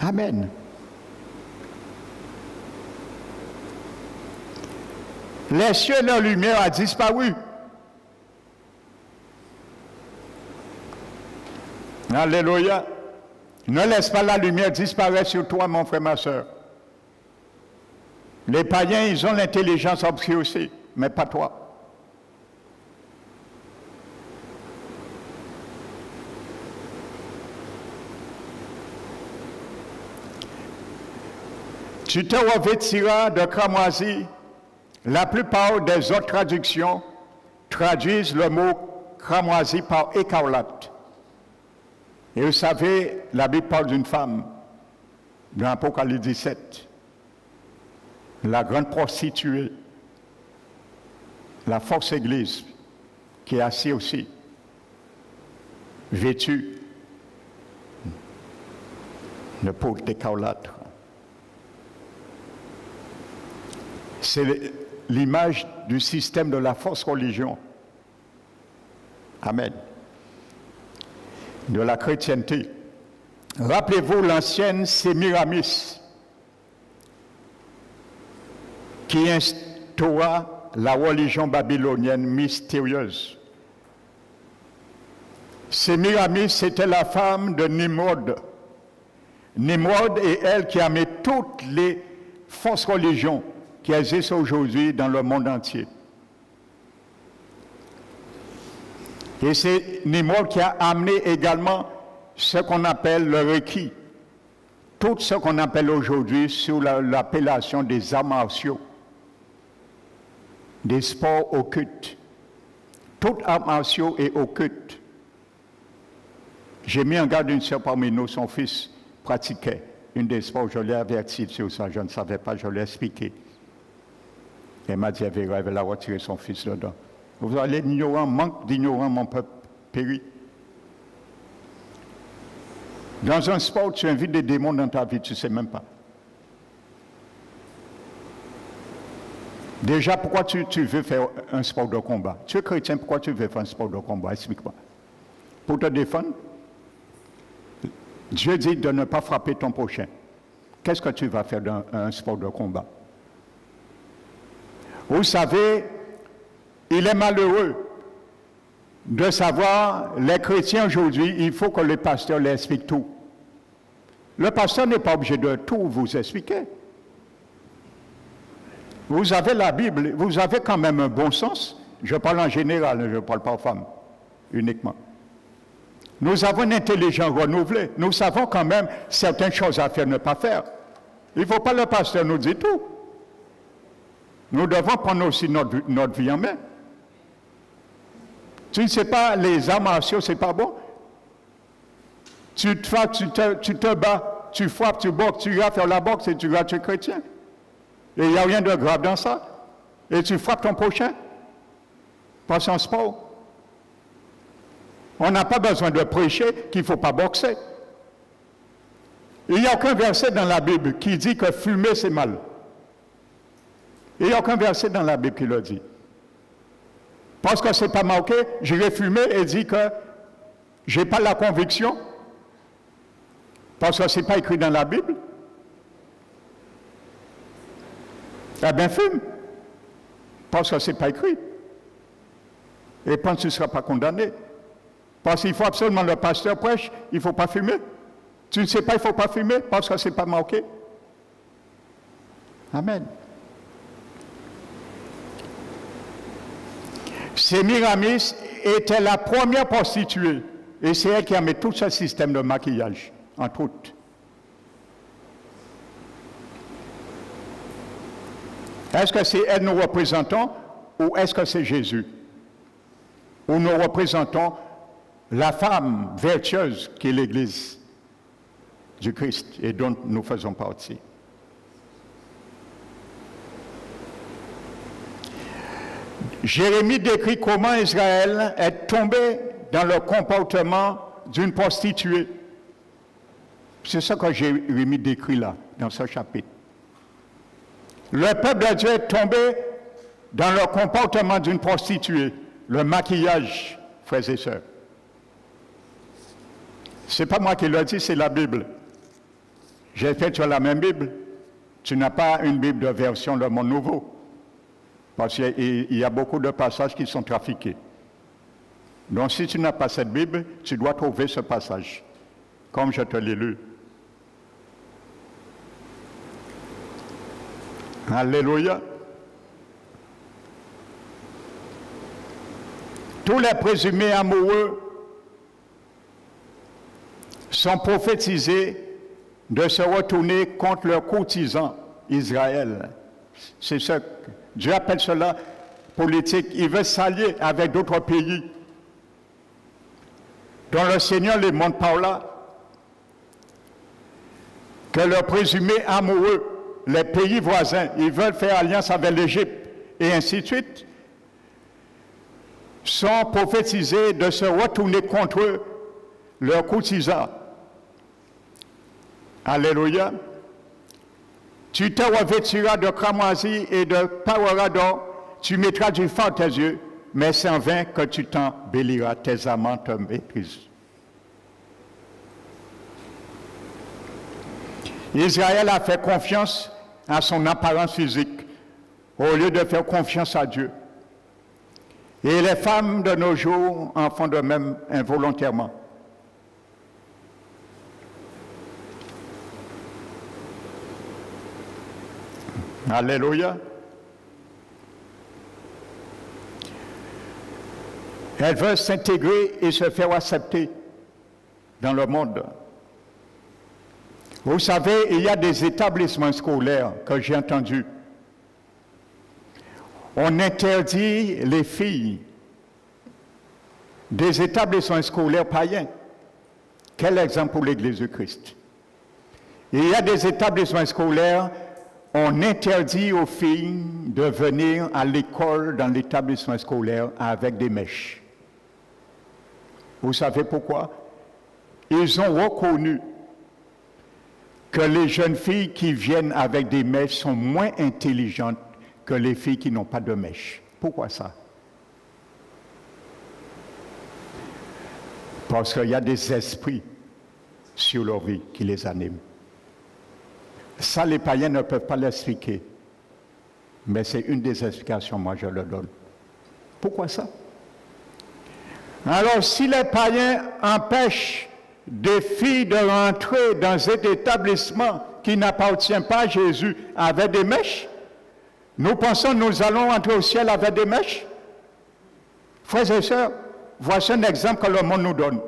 Amen. Les cieux et leur lumière a disparu. Alléluia. Ne laisse pas la lumière disparaître sur toi, mon frère, ma soeur. Les païens, ils ont l'intelligence obscure aussi, mais pas toi. Tu te revêtiras de cramoisi. La plupart des autres traductions traduisent le mot cramoisi par écarlate. Et vous savez, la Bible parle d'une femme, dans l'Apocalypse 17, la grande prostituée, la fausse église, qui est assise aussi, vêtue de peau d'écarlate. C'est l'image du système de la fausse religion. Amen. De la chrétienté. Rappelez-vous l'ancienne Sémiramis qui instaura la religion babylonienne mystérieuse. Sémiramis, c'était la femme de Nimrod. Nimrod est elle qui a mis toutes les fausses religions qui existent aujourd'hui dans le monde entier. Et c'est Nimrod qui a amené également ce qu'on appelle le requis. Tout ce qu'on appelle aujourd'hui sous l'appellation des arts martiaux, des sports occultes. Tout art martiaux est occulte. J'ai mis en garde une sœur parmi nous, son fils pratiquait une des sports, je l'ai averti sur ça, je ne savais pas, je l'ai expliqué. Elle m'a dit, elle a retiré son fils dedans. Vous allez l'ignorant, manque d'ignorant, mon peuple périt. Dans un sport, tu invites des démons dans ta vie, tu ne sais même pas. Déjà, pourquoi tu veux faire un sport de combat? Tu es chrétien, pourquoi tu veux faire un sport de combat? Explique-moi. Pour te défendre? Dieu dit de ne pas frapper ton prochain. Qu'est-ce que tu vas faire dans un sport de combat? Vous savez, il est malheureux de savoir, les chrétiens aujourd'hui, il faut que le pasteur leur explique tout. Le pasteur n'est pas obligé de tout vous expliquer. Vous avez la Bible, vous avez quand même un bon sens. Je parle en général, je ne parle pas aux femmes uniquement. Nous avons une intelligence renouvelée. Nous savons quand même certaines choses à faire, ne pas faire. Il ne faut pas le pasteur nous dire tout. Nous devons prendre aussi notre vie en main. Tu ne sais pas, les arts martiaux, ce n'est pas bon. Tu te bats, tu frappes, tu boxes, tu vas faire la boxe et tu vas tu es chrétien. Et il n'y a rien de grave dans ça. Et tu frappes ton prochain. Pas sans sport. On n'a pas besoin de prêcher qu'il ne faut pas boxer. Il n'y a aucun verset dans la Bible qui dit que fumer c'est mal. Il n'y a aucun verset dans la Bible qui le dit. Parce que ce n'est pas marqué, j'irai fumer et dire que je n'ai pas la conviction. Parce que ce n'est pas écrit dans la Bible. Eh bien, fume. Parce que ce n'est pas écrit. Et pense que tu ne seras pas condamné. Parce qu'il faut absolument le pasteur prêche, il ne faut pas fumer. Tu ne sais pas, il ne faut pas fumer parce que ce n'est pas marqué. Amen. Sémiramis était la première prostituée. Et c'est elle qui a mis tout ce système de maquillage, entre autres. Est-ce que c'est elle nous représentons ou est-ce que c'est Jésus? Ou nous représentons la femme vertueuse qui est l'Église du Christ et dont nous faisons partie. Jérémie décrit comment Israël est tombé dans le comportement d'une prostituée. C'est ça que Jérémie décrit là, dans ce chapitre. Le peuple de Dieu est tombé dans le comportement d'une prostituée, le maquillage, frères et sœurs. Ce n'est pas moi qui le dis, c'est la Bible. J'ai fait sur la même Bible. Tu n'as pas une Bible de version Le Monde Nouveau. Parce qu'il y a beaucoup de passages qui sont trafiqués. Donc si tu n'as pas cette Bible, tu dois trouver ce passage, comme je te l'ai lu. Alléluia. Tous les présumés amoureux sont prophétisés de se retourner contre leurs courtisans Israël. C'est ce que Dieu appelle cela politique. Il veut s'allier avec d'autres pays dont le Seigneur les montre par là que leurs présumés amoureux, les pays voisins, ils veulent faire alliance avec l'Égypte et ainsi de suite, sont prophétisés de se retourner contre leurs courtisans. Alléluia. Tu te revêtiras de cramoisi et de parera d'or, tu mettras du fard tes yeux, mais c'est en vain que tu t'embelliras, tes amants te méprisent. Israël a fait confiance à son apparence physique au lieu de faire confiance à Dieu. Et les femmes de nos jours en font de même involontairement. Alléluia. Elles veulent s'intégrer et se faire accepter dans le monde. Vous savez, il y a des établissements scolaires que j'ai entendus. On interdit les filles des établissements scolaires païens Quel exemple pour l'Église de Christ? Il y a des établissements scolaires, on interdit aux filles de venir à l'école, dans l'établissement scolaire, avec des mèches. Vous savez pourquoi? Ils ont reconnu que les jeunes filles qui viennent avec des mèches sont moins intelligentes que les filles qui n'ont pas de mèches. Pourquoi ça? Parce qu'il y a des esprits sur leur vie qui les animent. Ça, les païens ne peuvent pas l'expliquer. Mais c'est une des explications, moi je le donne. Pourquoi ça? Alors, si les païens empêchent des filles de rentrer dans cet établissement qui n'appartient pas à Jésus avec des mèches, nous pensons que nous allons entrer au ciel avec des mèches? Frères et sœurs, voici un exemple que le monde nous donne.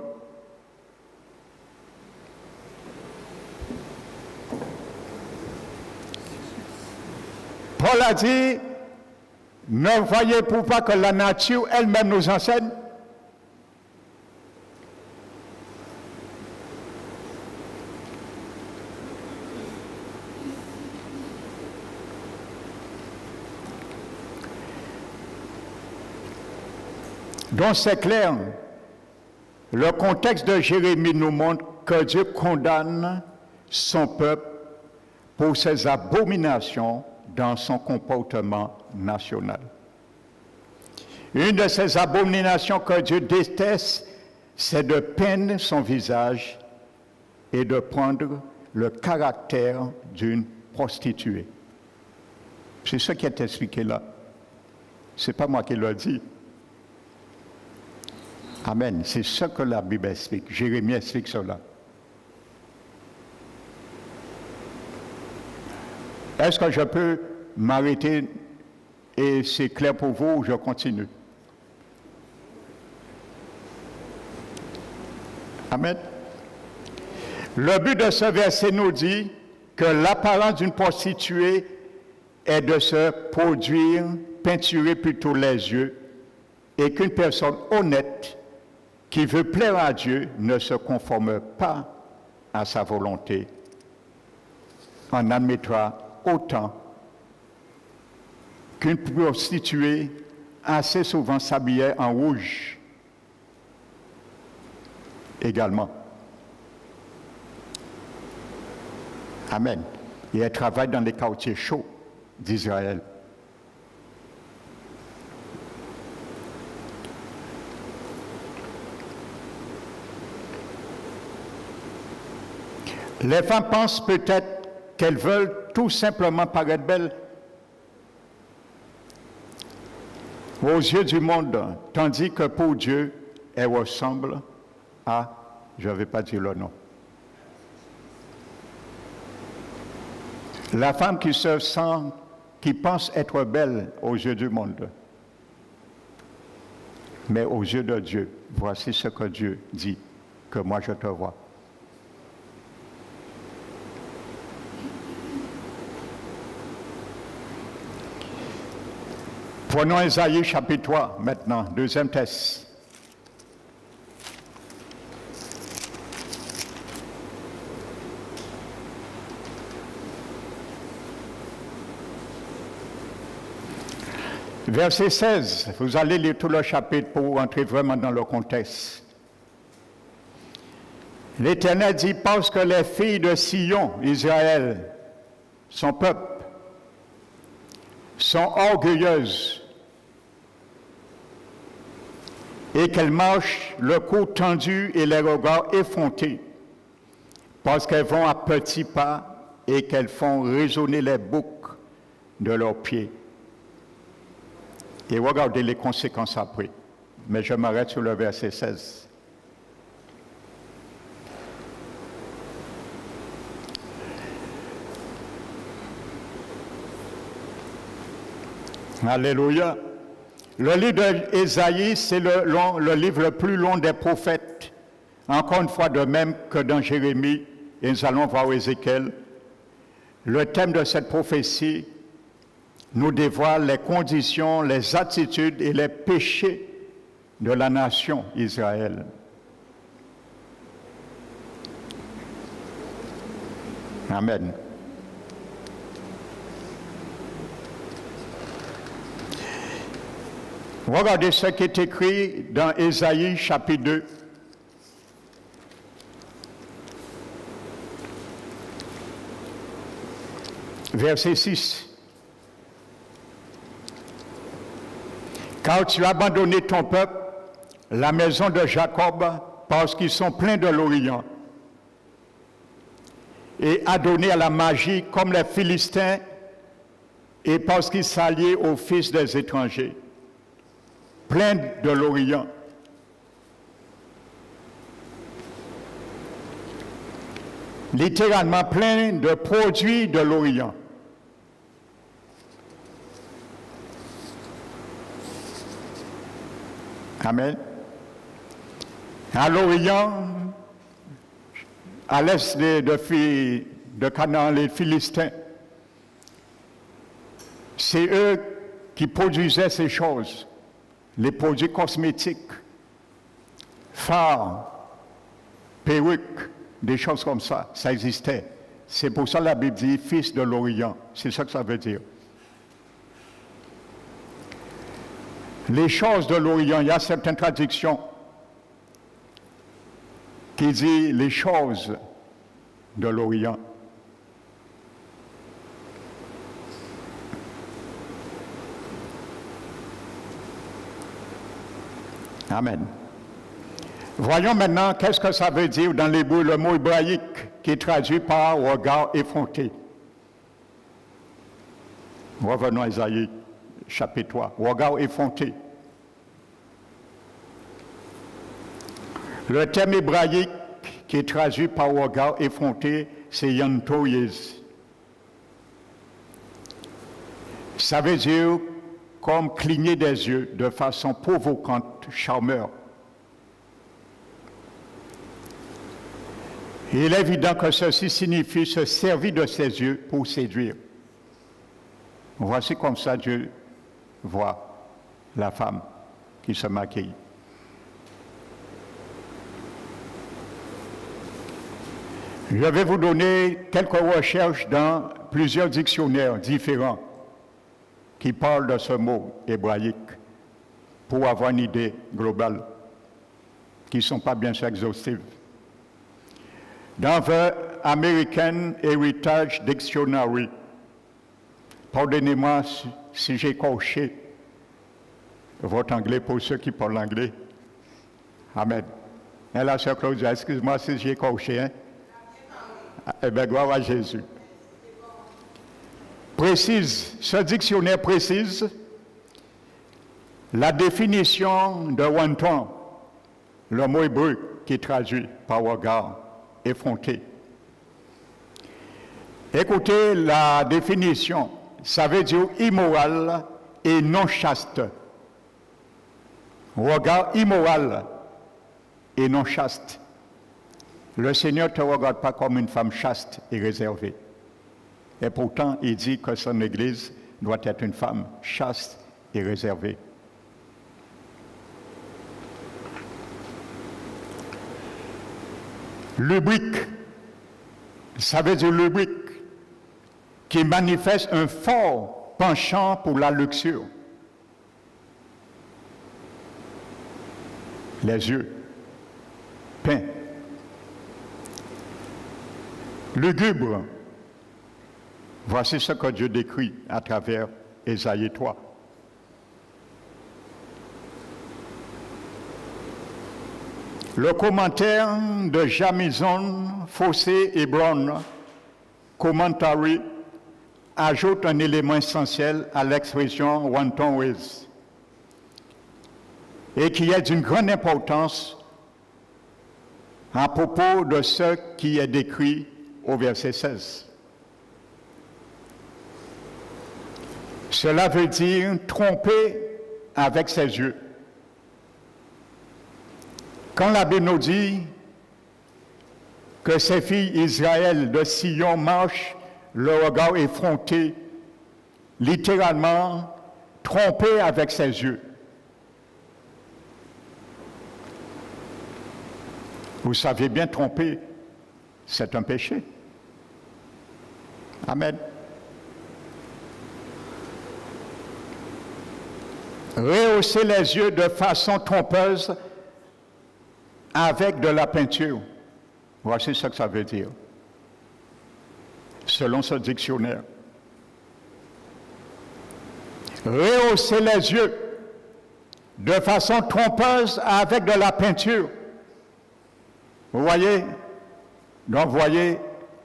Paul a dit, ne voyez-vous pas que la nature elle-même nous enseigne? Donc c'est clair, le contexte de Jérémie nous montre que Dieu condamne son peuple pour ses abominations dans son comportement national. Une de ces abominations que Dieu déteste, c'est de peindre son visage et de prendre le caractère d'une prostituée. C'est ce qui est expliqué là. Ce n'est pas moi qui le dis. Amen. C'est ce que la Bible explique. Jérémie explique cela. Est-ce que je peux m'arrêter et c'est clair pour vous ou je continue? Amen. Le but de ce verset nous dit que l'apparence d'une prostituée est de se produire, peinturer plutôt les yeux, et qu'une personne honnête qui veut plaire à Dieu ne se conforme pas à sa volonté. On admettra autant qu'une prostituée assez souvent s'habillait en rouge également. Amen. Et elle travaille dans les quartiers chauds d'Israël. Les femmes pensent peut-être qu'elles veulent tout simplement paraître belles aux yeux du monde, tandis que pour Dieu, elles ressemblent à, je ne vais pas dire le nom. La femme qui se sent, qui pense être belle aux yeux du monde, mais aux yeux de Dieu, voici ce que Dieu dit, que moi je te vois. Prenons Ésaïe chapitre 3 maintenant, deuxième texte. Verset 16, vous allez lire tout le chapitre pour entrer vraiment dans le contexte. L'Éternel dit, parce que les filles de Sion, Israël, son peuple, sont orgueilleuses et qu'elles marchent le cou tendu et les regards effrontés, parce qu'elles vont à petits pas et qu'elles font résonner les boucs de leurs pieds. Et regardez les conséquences après. Mais je m'arrête sur le verset 16. Alléluia. Le livre d'Ésaïe, c'est le livre le plus long des prophètes. Encore une fois, de même que dans Jérémie, et nous allons voir Ézéchiel. Le thème de cette prophétie nous dévoile les conditions, les attitudes et les péchés de la nation Israël. Amen. Regardez ce qui est écrit dans Ésaïe chapitre 2. Verset 6. Car tu as abandonné ton peuple, la maison de Jacob, parce qu'ils sont pleins de l'Orient, et adonné à la magie comme les Philistins, et parce qu'ils s'allient aux fils des étrangers, pleins de l'Orient. Littéralement plein de produits de l'Orient. Amen. À l'Orient, à l'est de Canaan, les Philistins, c'est eux qui produisaient ces choses, les produits cosmétiques, fards, perruques, des choses comme ça, ça existait. C'est pour ça que la Bible dit « fils de l'Orient », c'est ça que ça veut dire. Les choses de l'Orient, il y a certaines traductions qui disent les choses de l'Orient. Amen. Voyons maintenant qu'est-ce que ça veut dire dans l'hébreu, le mot hébraïque qui est traduit par regard effronté. Revenons à Isaïe, chapitre 3, regard effronté. Le terme hébraïque qui est traduit par regard effronté, c'est yantoyez. Ça veut dire comme cligner des yeux de façon provocante, charmeur. Il est évident que ceci signifie se servir de ses yeux pour séduire. Voici comme ça Dieu voit la femme qui se maquille. Je vais vous donner quelques recherches dans plusieurs dictionnaires différents qui parlent de ce mot hébraïque pour avoir une idée globale, qui ne sont pas bien sûr exhaustives. Dans The American Heritage Dictionary, pardonnez-moi si j'ai écorché votre anglais pour ceux qui parlent anglais. Amen. Et la sœur Claudia, excuse-moi si j'ai écorché, hein? Eh bien, gloire à Jésus. Précise, ce dictionnaire précise la définition de wanton, le mot hébreu qui est traduit par regard effronté. Écoutez la définition, ça veut dire immoral et non chaste. Regard immoral et non chaste. Le Seigneur ne te regarde pas comme une femme chaste et réservée. Et pourtant, il dit que son Église doit être une femme chaste et réservée. Lubrique, ça veut dire lubrique, qui manifeste un fort penchant pour la luxure. Les yeux peints. Lugubre. Voici ce que Dieu décrit à travers Ésaïe 3. Le commentaire de Jamison, Fossé et Brown, Commentary, ajoute un élément essentiel à l'expression wanton ways et qui est d'une grande importance à propos de ce qui est décrit au verset 16. Cela veut dire tromper avec ses yeux. Quand la Bible nous dit que ces filles Israël de Sion marchent le regard effronté, littéralement tromper avec ses yeux. Vous savez bien, tromper, c'est un péché. Amen. Rehausser les yeux de façon trompeuse avec de la peinture. Voici ce que ça veut dire, selon ce dictionnaire. Rehausser les yeux de façon trompeuse avec de la peinture. Vous voyez? Donc, vous voyez,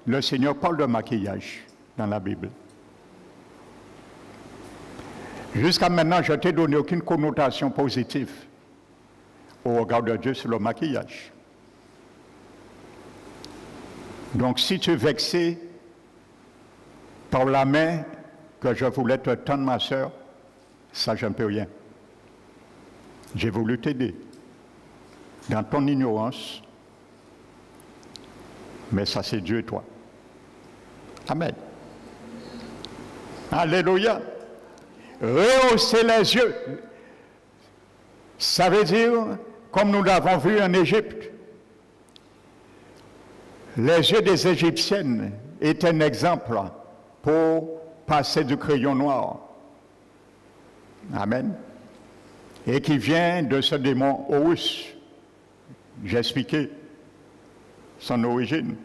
le Seigneur parle de maquillage dans la Bible. Jusqu'à maintenant, je ne t'ai donné aucune connotation positive au regard de Dieu sur le maquillage. Donc, si tu es vexé par la main que je voulais te tendre, ma soeur, ça, je ne peux rien. J'ai voulu t'aider dans ton ignorance, mais ça, c'est Dieu et toi. Amen. Alléluia. Rehausser les yeux, ça veut dire, comme nous l'avons vu en Égypte, les yeux des Égyptiennes étaient un exemple pour passer du crayon noir. Amen. Et qui vient de ce démon Horus. J'ai expliqué son origine.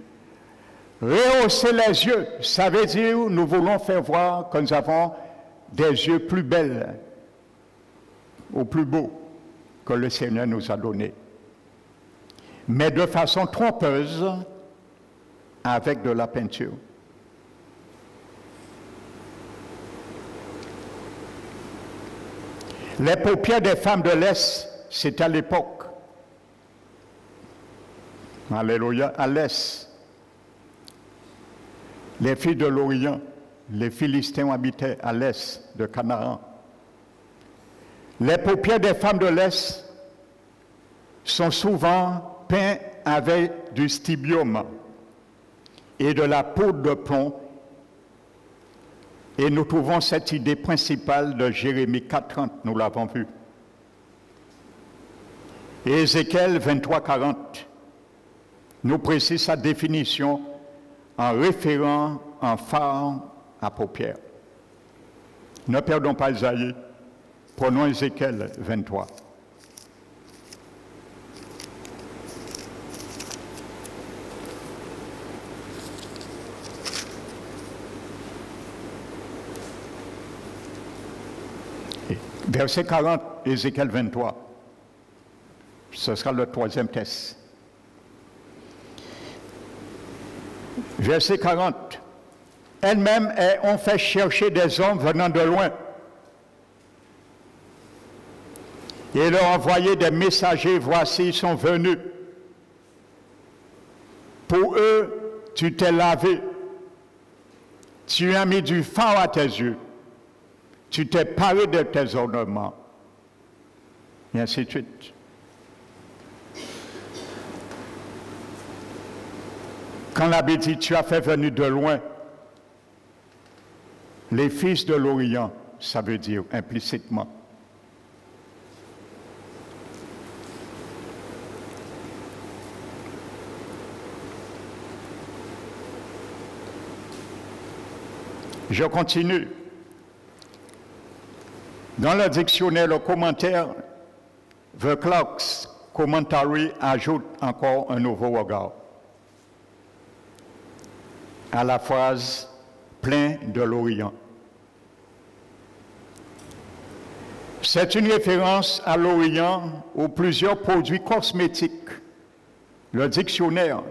Rehausser les yeux, ça veut dire nous voulons faire voir que nous avons des yeux plus belles ou plus beaux que le Seigneur nous a donnés. Mais de façon trompeuse avec de la peinture. Les paupières des femmes de l'Est, c'était à l'époque. Alléluia, à l'Est. Les filles de l'Orient, les Philistins habitaient à l'Est de Canaan. Les paupières des femmes de l'Est sont souvent peintes avec du stibium et de la poudre de plomb. Et nous trouvons cette idée principale de Jérémie 4:30, nous l'avons vu. Et Ézéchiel 23:40 nous précise sa définition en référant en phare à paupières. Ne perdons pas Isaïe, prenons Ézéchiel 23. Verset 40, Ézéchiel 23. Ce sera le troisième test. Verset 40. Elles-mêmes ont fait chercher des hommes venant de loin et leur envoyer des messagers, voici, ils sont venus. Pour eux, tu t'es lavé, tu as mis du fard à tes yeux, tu t'es paré de tes ornements, et ainsi de suite. Quand la Bible dit, tu as fait venir de loin les fils de l'Orient, ça veut dire implicitement. Je continue. Dans le dictionnaire, le commentaire The Clark's Commentary ajoute encore un nouveau regard à la phrase « plein de l'Orient ». C'est une référence à l'Orient aux plusieurs produits cosmétiques. Le dictionnaire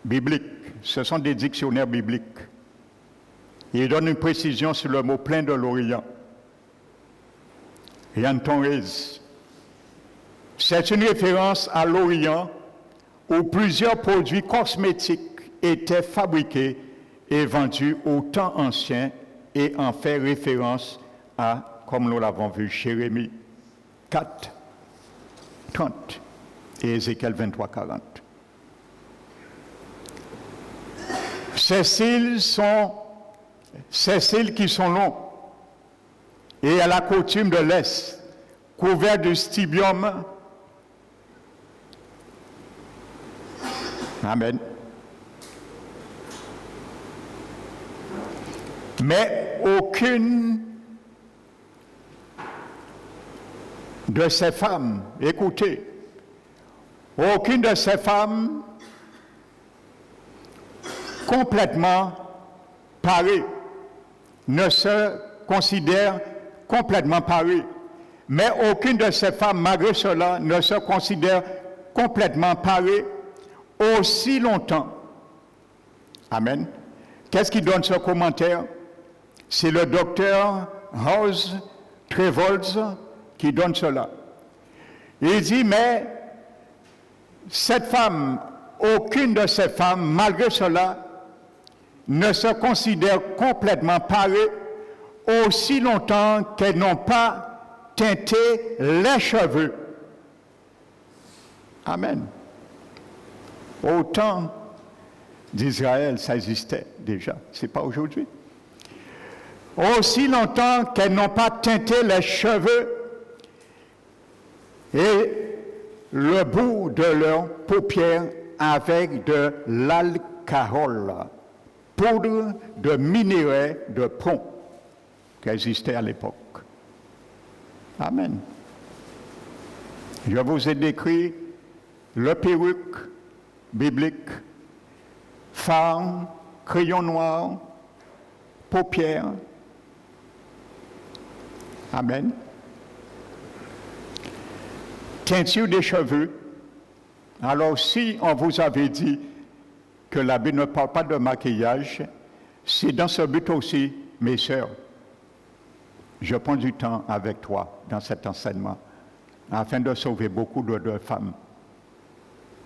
biblique, ce sont des dictionnaires bibliques. Il donne une précision sur le mot « plein de l'Orient ». Yanton Reyes. C'est une référence à l'Orient où plusieurs produits cosmétiques étaient fabriqués et vendus au temps ancien et en fait référence à, comme nous l'avons vu, Jérémie 4, 30 et Ézéchiel 23, 40. Ces cils qui sont longs et à la coutume de l'Est, couverts de stibium. Amen. Mais aucune de ces femmes, écoutez, aucune de ces femmes complètement parée ne se considère complètement parée. Mais aucune de ces femmes, malgré cela, ne se considère complètement parée aussi longtemps. Amen. Qu'est-ce qui donne ce commentaire? C'est le docteur House Trevolz qui donne cela. Il dit, mais cette femme, aucune de ces femmes, malgré cela, ne se considère complètement parée aussi longtemps qu'elles n'ont pas teinté les cheveux. Amen. Au temps d'Israël, ça existait déjà, ce n'est pas aujourd'hui. Aussi longtemps qu'elles n'ont pas teinté les cheveux et le bout de leurs paupières avec de l'alcool, poudre de minerai de plomb qui existait à l'époque. Amen. Je vous ai décrit le perruque biblique, fard, crayon noir, paupières. Amen. Teinture des cheveux. Alors, si on vous avait dit que la Bible ne parle pas de maquillage, c'est dans ce but aussi, mes sœurs. Je prends du temps avec toi dans cet enseignement afin de sauver beaucoup de femmes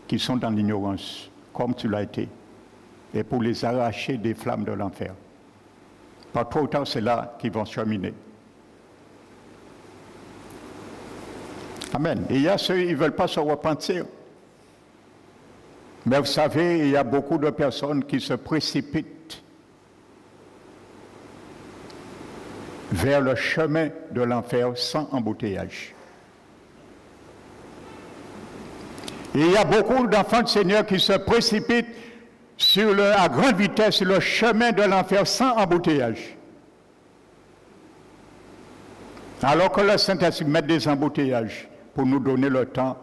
qui sont dans l'ignorance, comme tu l'as été, et pour les arracher des flammes de l'enfer. Pas trop ou tard, c'est là qu'ils vont cheminer. Amen. Et il y a ceux qui ne veulent pas se repentir. Mais vous savez, il y a beaucoup de personnes qui se précipitent vers le chemin de l'enfer sans embouteillage. Et il y a beaucoup d'enfants du Seigneur qui se précipitent à grande vitesse sur le chemin de l'enfer sans embouteillage. Alors que le Saint-Esprit met des embouteillages pour nous donner le temps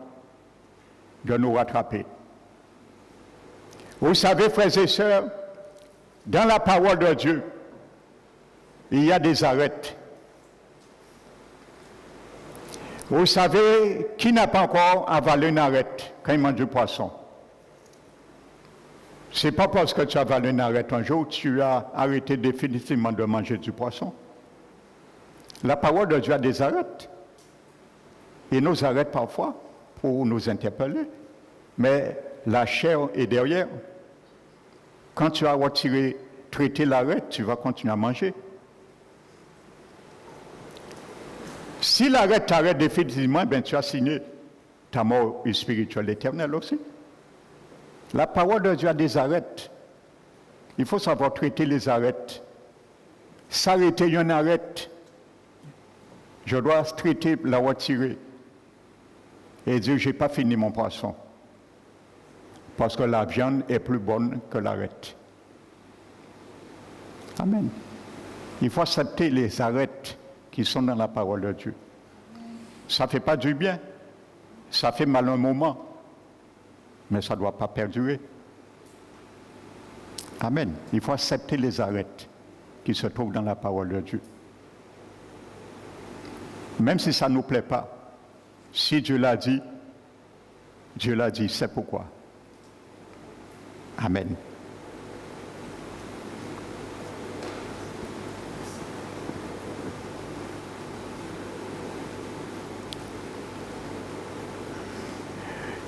de nous rattraper. Vous savez, frères et sœurs, dans la parole de Dieu, il y a des arêtes. Vous savez, qui n'a pas encore avalé une arête quand il mange du poisson? Ce n'est pas parce que tu as avalé une arête un jour que tu as arrêté définitivement de manger du poisson. La parole de Dieu a des arêtes. Et nous arrête parfois pour nous interpeller. Mais la chair est derrière. Quand tu as traité l'arête, tu vas continuer à manger. Si l'arête t'arrête définitivement, ben tu as signé ta mort spirituelle éternelle aussi. La parole de Dieu a des arêtes. Il faut savoir traiter les arêtes. S'arrêter, il y a une arête. Je dois traiter, la retirer. Et dire, je n'ai pas fini mon poisson. Parce que la viande est plus bonne que l'arête. Amen. Il faut accepter les arêtes qui sont dans la parole de Dieu. Ça ne fait pas du bien. Ça fait mal un moment. Mais ça ne doit pas perdurer. Amen. Il faut accepter les arêtes qui se trouvent dans la parole de Dieu. Même si ça ne nous plaît pas. Si Dieu l'a dit, c'est pourquoi. Amen.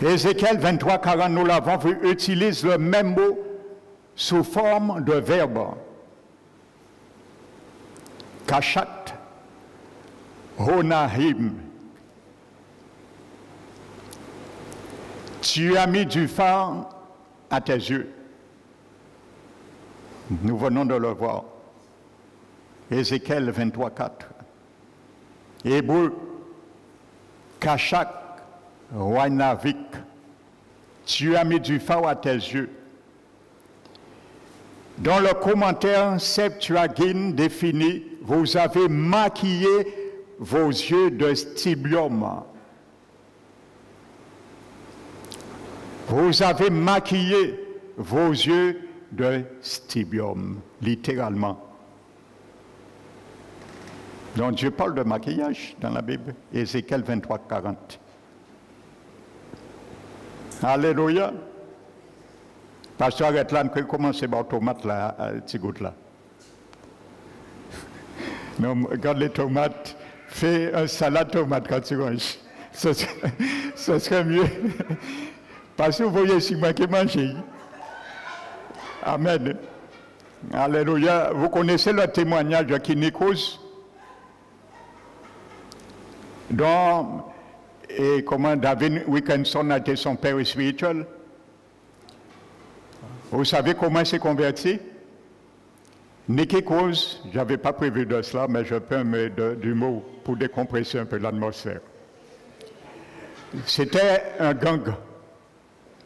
Ézéchiel 23, 40, nous l'avons vu, utilise le même mot sous forme de verbe. Kashat, Honahim. Tu as mis du phare à tes yeux. Nous venons de le voir. Ézéchiel 23, 4. Hébreu, Kachak, Roinavik. Tu as mis du phare à tes yeux. Dans le commentaire Septuagint défini, vous avez maquillé vos yeux de stibium. Vous avez maquillé vos yeux de stibium, littéralement. Donc Dieu parle de maquillage dans la Bible, Ézéchiel 23, 40. Alléluia. Pasteur Retlan, commencez par tomate là, petit goutte là. Non, regarde les tomates, fais un salade tomate quand tu manges. Ce serait mieux. Parce que vous voyez si moi qui mange. Amen. Alléluia. Vous connaissez le témoignage de Kinikos? Et comment David Wilkinson a été son père spirituel. Vous savez comment il s'est converti? Nicky Cause, je n'avais pas prévu de cela, mais je peux mettre du mot pour décompresser un peu l'atmosphère. C'était un gang,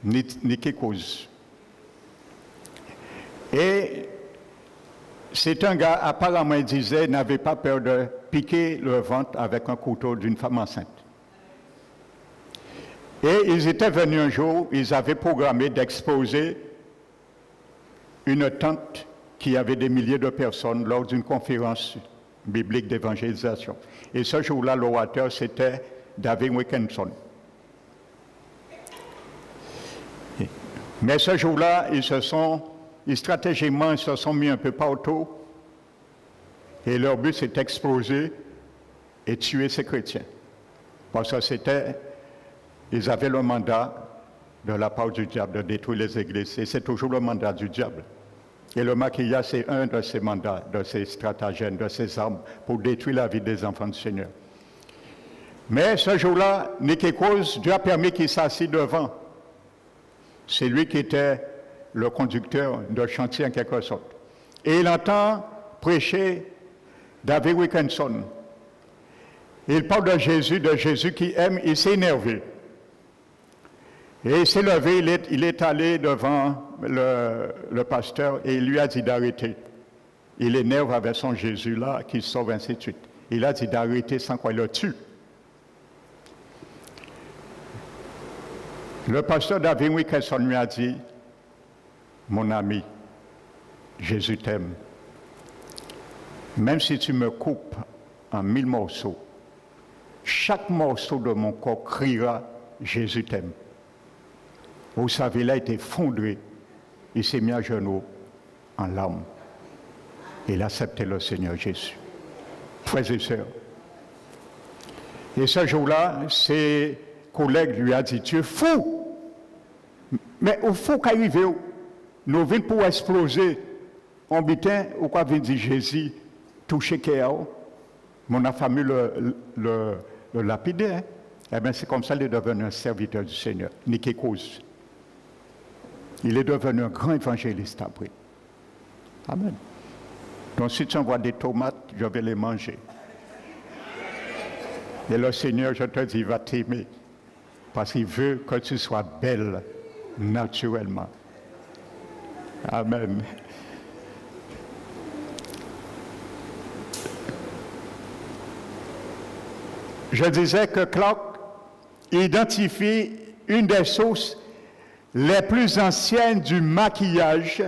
Nicky Cause. Et c'est un gars, apparemment, il disait, n'avait pas peur de piquer le ventre avec un couteau d'une femme enceinte. Et ils étaient venus un jour, ils avaient programmé d'exposer une tente qui avait des milliers de personnes lors d'une conférence biblique d'évangélisation. Et ce jour-là, l'orateur, c'était David Wilkinson. Mais ce jour-là, stratégiquement, ils se sont mis un peu partout. Et leur but, c'est d'exploser et tuer ces chrétiens. Parce que ils avaient le mandat de la part du diable de détruire les églises. Et c'est toujours le mandat du diable. Et le maquillage, c'est un de ses mandats, de ses stratagèmes, de ses armes pour détruire la vie des enfants du Seigneur. Mais ce jour-là, Nicky Cause, Dieu a permis qu'il s'assied devant. C'est lui qui était le conducteur de chantier en quelque sorte. Et il entend prêcher David Wilkinson. Il parle de Jésus qui aime, il s'est énervé. Et il s'est levé, il est allé devant le pasteur et il lui a dit d'arrêter. Il énerve avec son Jésus-là qui sauve, ainsi de suite. Il a dit d'arrêter sans quoi il le tue. Le pasteur David Wilkinson lui a dit, mon ami, Jésus t'aime. Même si tu me coupes en 1000 morceaux, chaque morceau de mon corps criera, Jésus t'aime. Vous savez, il a été fondré. Il s'est mis à genoux en larmes. Il a accepté le Seigneur Jésus. Frères et sœurs. Et ce jour-là, ses collègues lui ont dit, tu es fou. Mais il faut qu'arriver, nous venons pour exploser. On bitin, ou quoi vient dire Jésus, toucher Kéao. Mon a fallu le lapider. Hein? Eh bien, c'est comme ça qu'il est devenu un serviteur du Seigneur. Nicky Cause. Il est devenu un grand évangéliste après. Amen. Donc si tu envoies des tomates, je vais les manger. Et le Seigneur, je te dis, va t'aimer. Parce qu'il veut que tu sois belle naturellement. Amen. Je disais que Clark identifie une des sources les plus anciennes du maquillage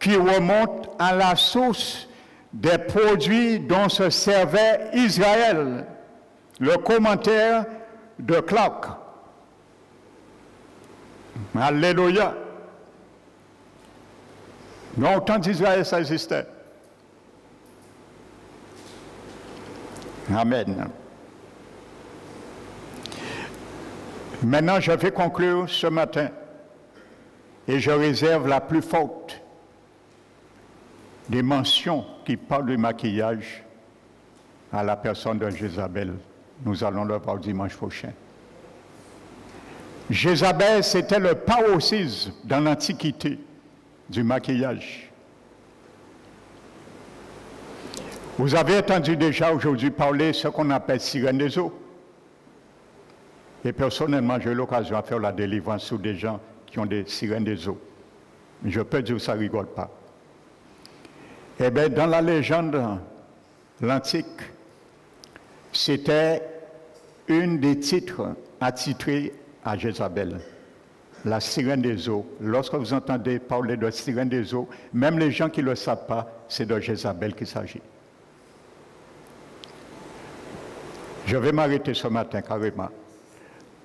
qui remonte à la source des produits dont se servait Israël. Le commentaire de Clark. Alléluia. Non, au temps d'Israël, ça existait. Amen. Maintenant, je vais conclure ce matin. Et je réserve la plus forte des mentions qui parlent du maquillage à la personne de Jézabel. Nous allons le voir dimanche prochain. Jézabel, c'était le paroxysme dans l'Antiquité du maquillage. Vous avez entendu déjà aujourd'hui parler de ce qu'on appelle sirène des eaux. Et personnellement, j'ai eu l'occasion de faire la délivrance sur des gens qui ont des sirènes des eaux. Je peux dire que ça ne rigole pas. Eh bien, dans la légende, l'antique, c'était une des titres attitrés à Jézabel, la sirène des eaux. Lorsque vous entendez parler de sirène des eaux, même les gens qui ne le savent pas, c'est de Jézabel qu'il s'agit. Je vais m'arrêter ce matin carrément.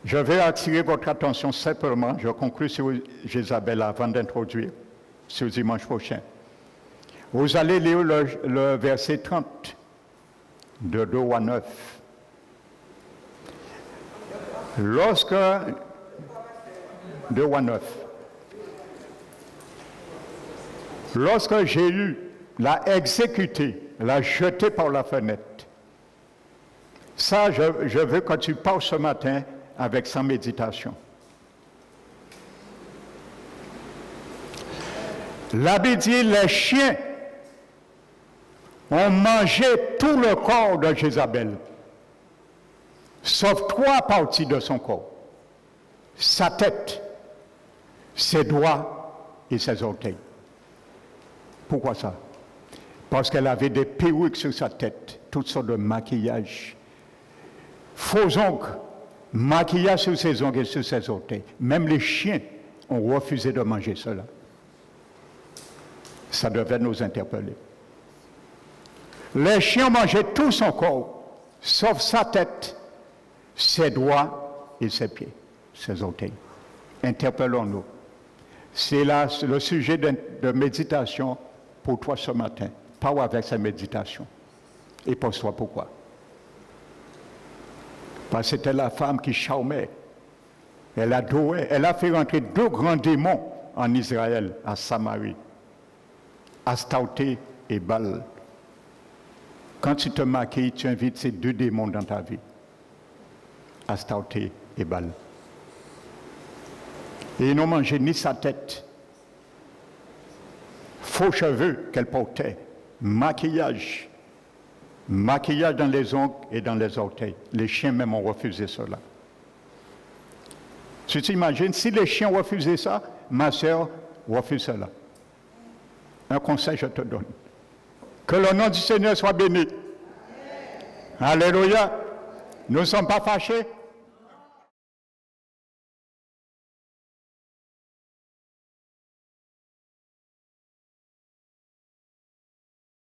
Je vais attirer votre attention simplement, je conclue sur Jézabel avant d'introduire sur dimanche prochain. Vous allez lire le verset 30 de 2 à 9. Lorsque 2 à 9. Lorsque Jéhu l'a exécuté, l'a jeté par la fenêtre. Ça, je veux que tu parles ce matin avec sa méditation. La Bible dit, les chiens ont mangé tout le corps de Jézabel, sauf 3 parties de son corps. Sa tête, ses doigts et ses orteils. Pourquoi ça? Parce qu'elle avait des perruques sur sa tête, toutes sortes de maquillage. Faux ongles, maquillage sur ses ongles et sur ses orteils. Même les chiens ont refusé de manger cela. Ça devait nous interpeller. Les chiens mangeaient tout son corps, sauf sa tête, ses doigts et ses pieds, ses orteils. Interpellons-nous. C'est là le sujet de méditation pour toi ce matin. Parle avec sa méditation. Et pose-toi pourquoi. Parce que c'était la femme qui charmait. Elle adorait. Elle a fait rentrer 2 grands démons en Israël, à Samarie. Astarté et Baal. Quand tu te maquilles, tu invites ces 2 démons dans ta vie. Astarté et Baal. Et ils n'ont mangé ni sa tête. Faux cheveux qu'elle portait. Maquillage. Maquillage dans les ongles et dans les orteils. Les chiens même ont refusé cela. Tu t'imagines, si les chiens refusaient ça, ma sœur refuse cela. Un conseil, je te donne. Que le nom du Seigneur soit béni. Amen. Alléluia. Nous ne sommes pas fâchés.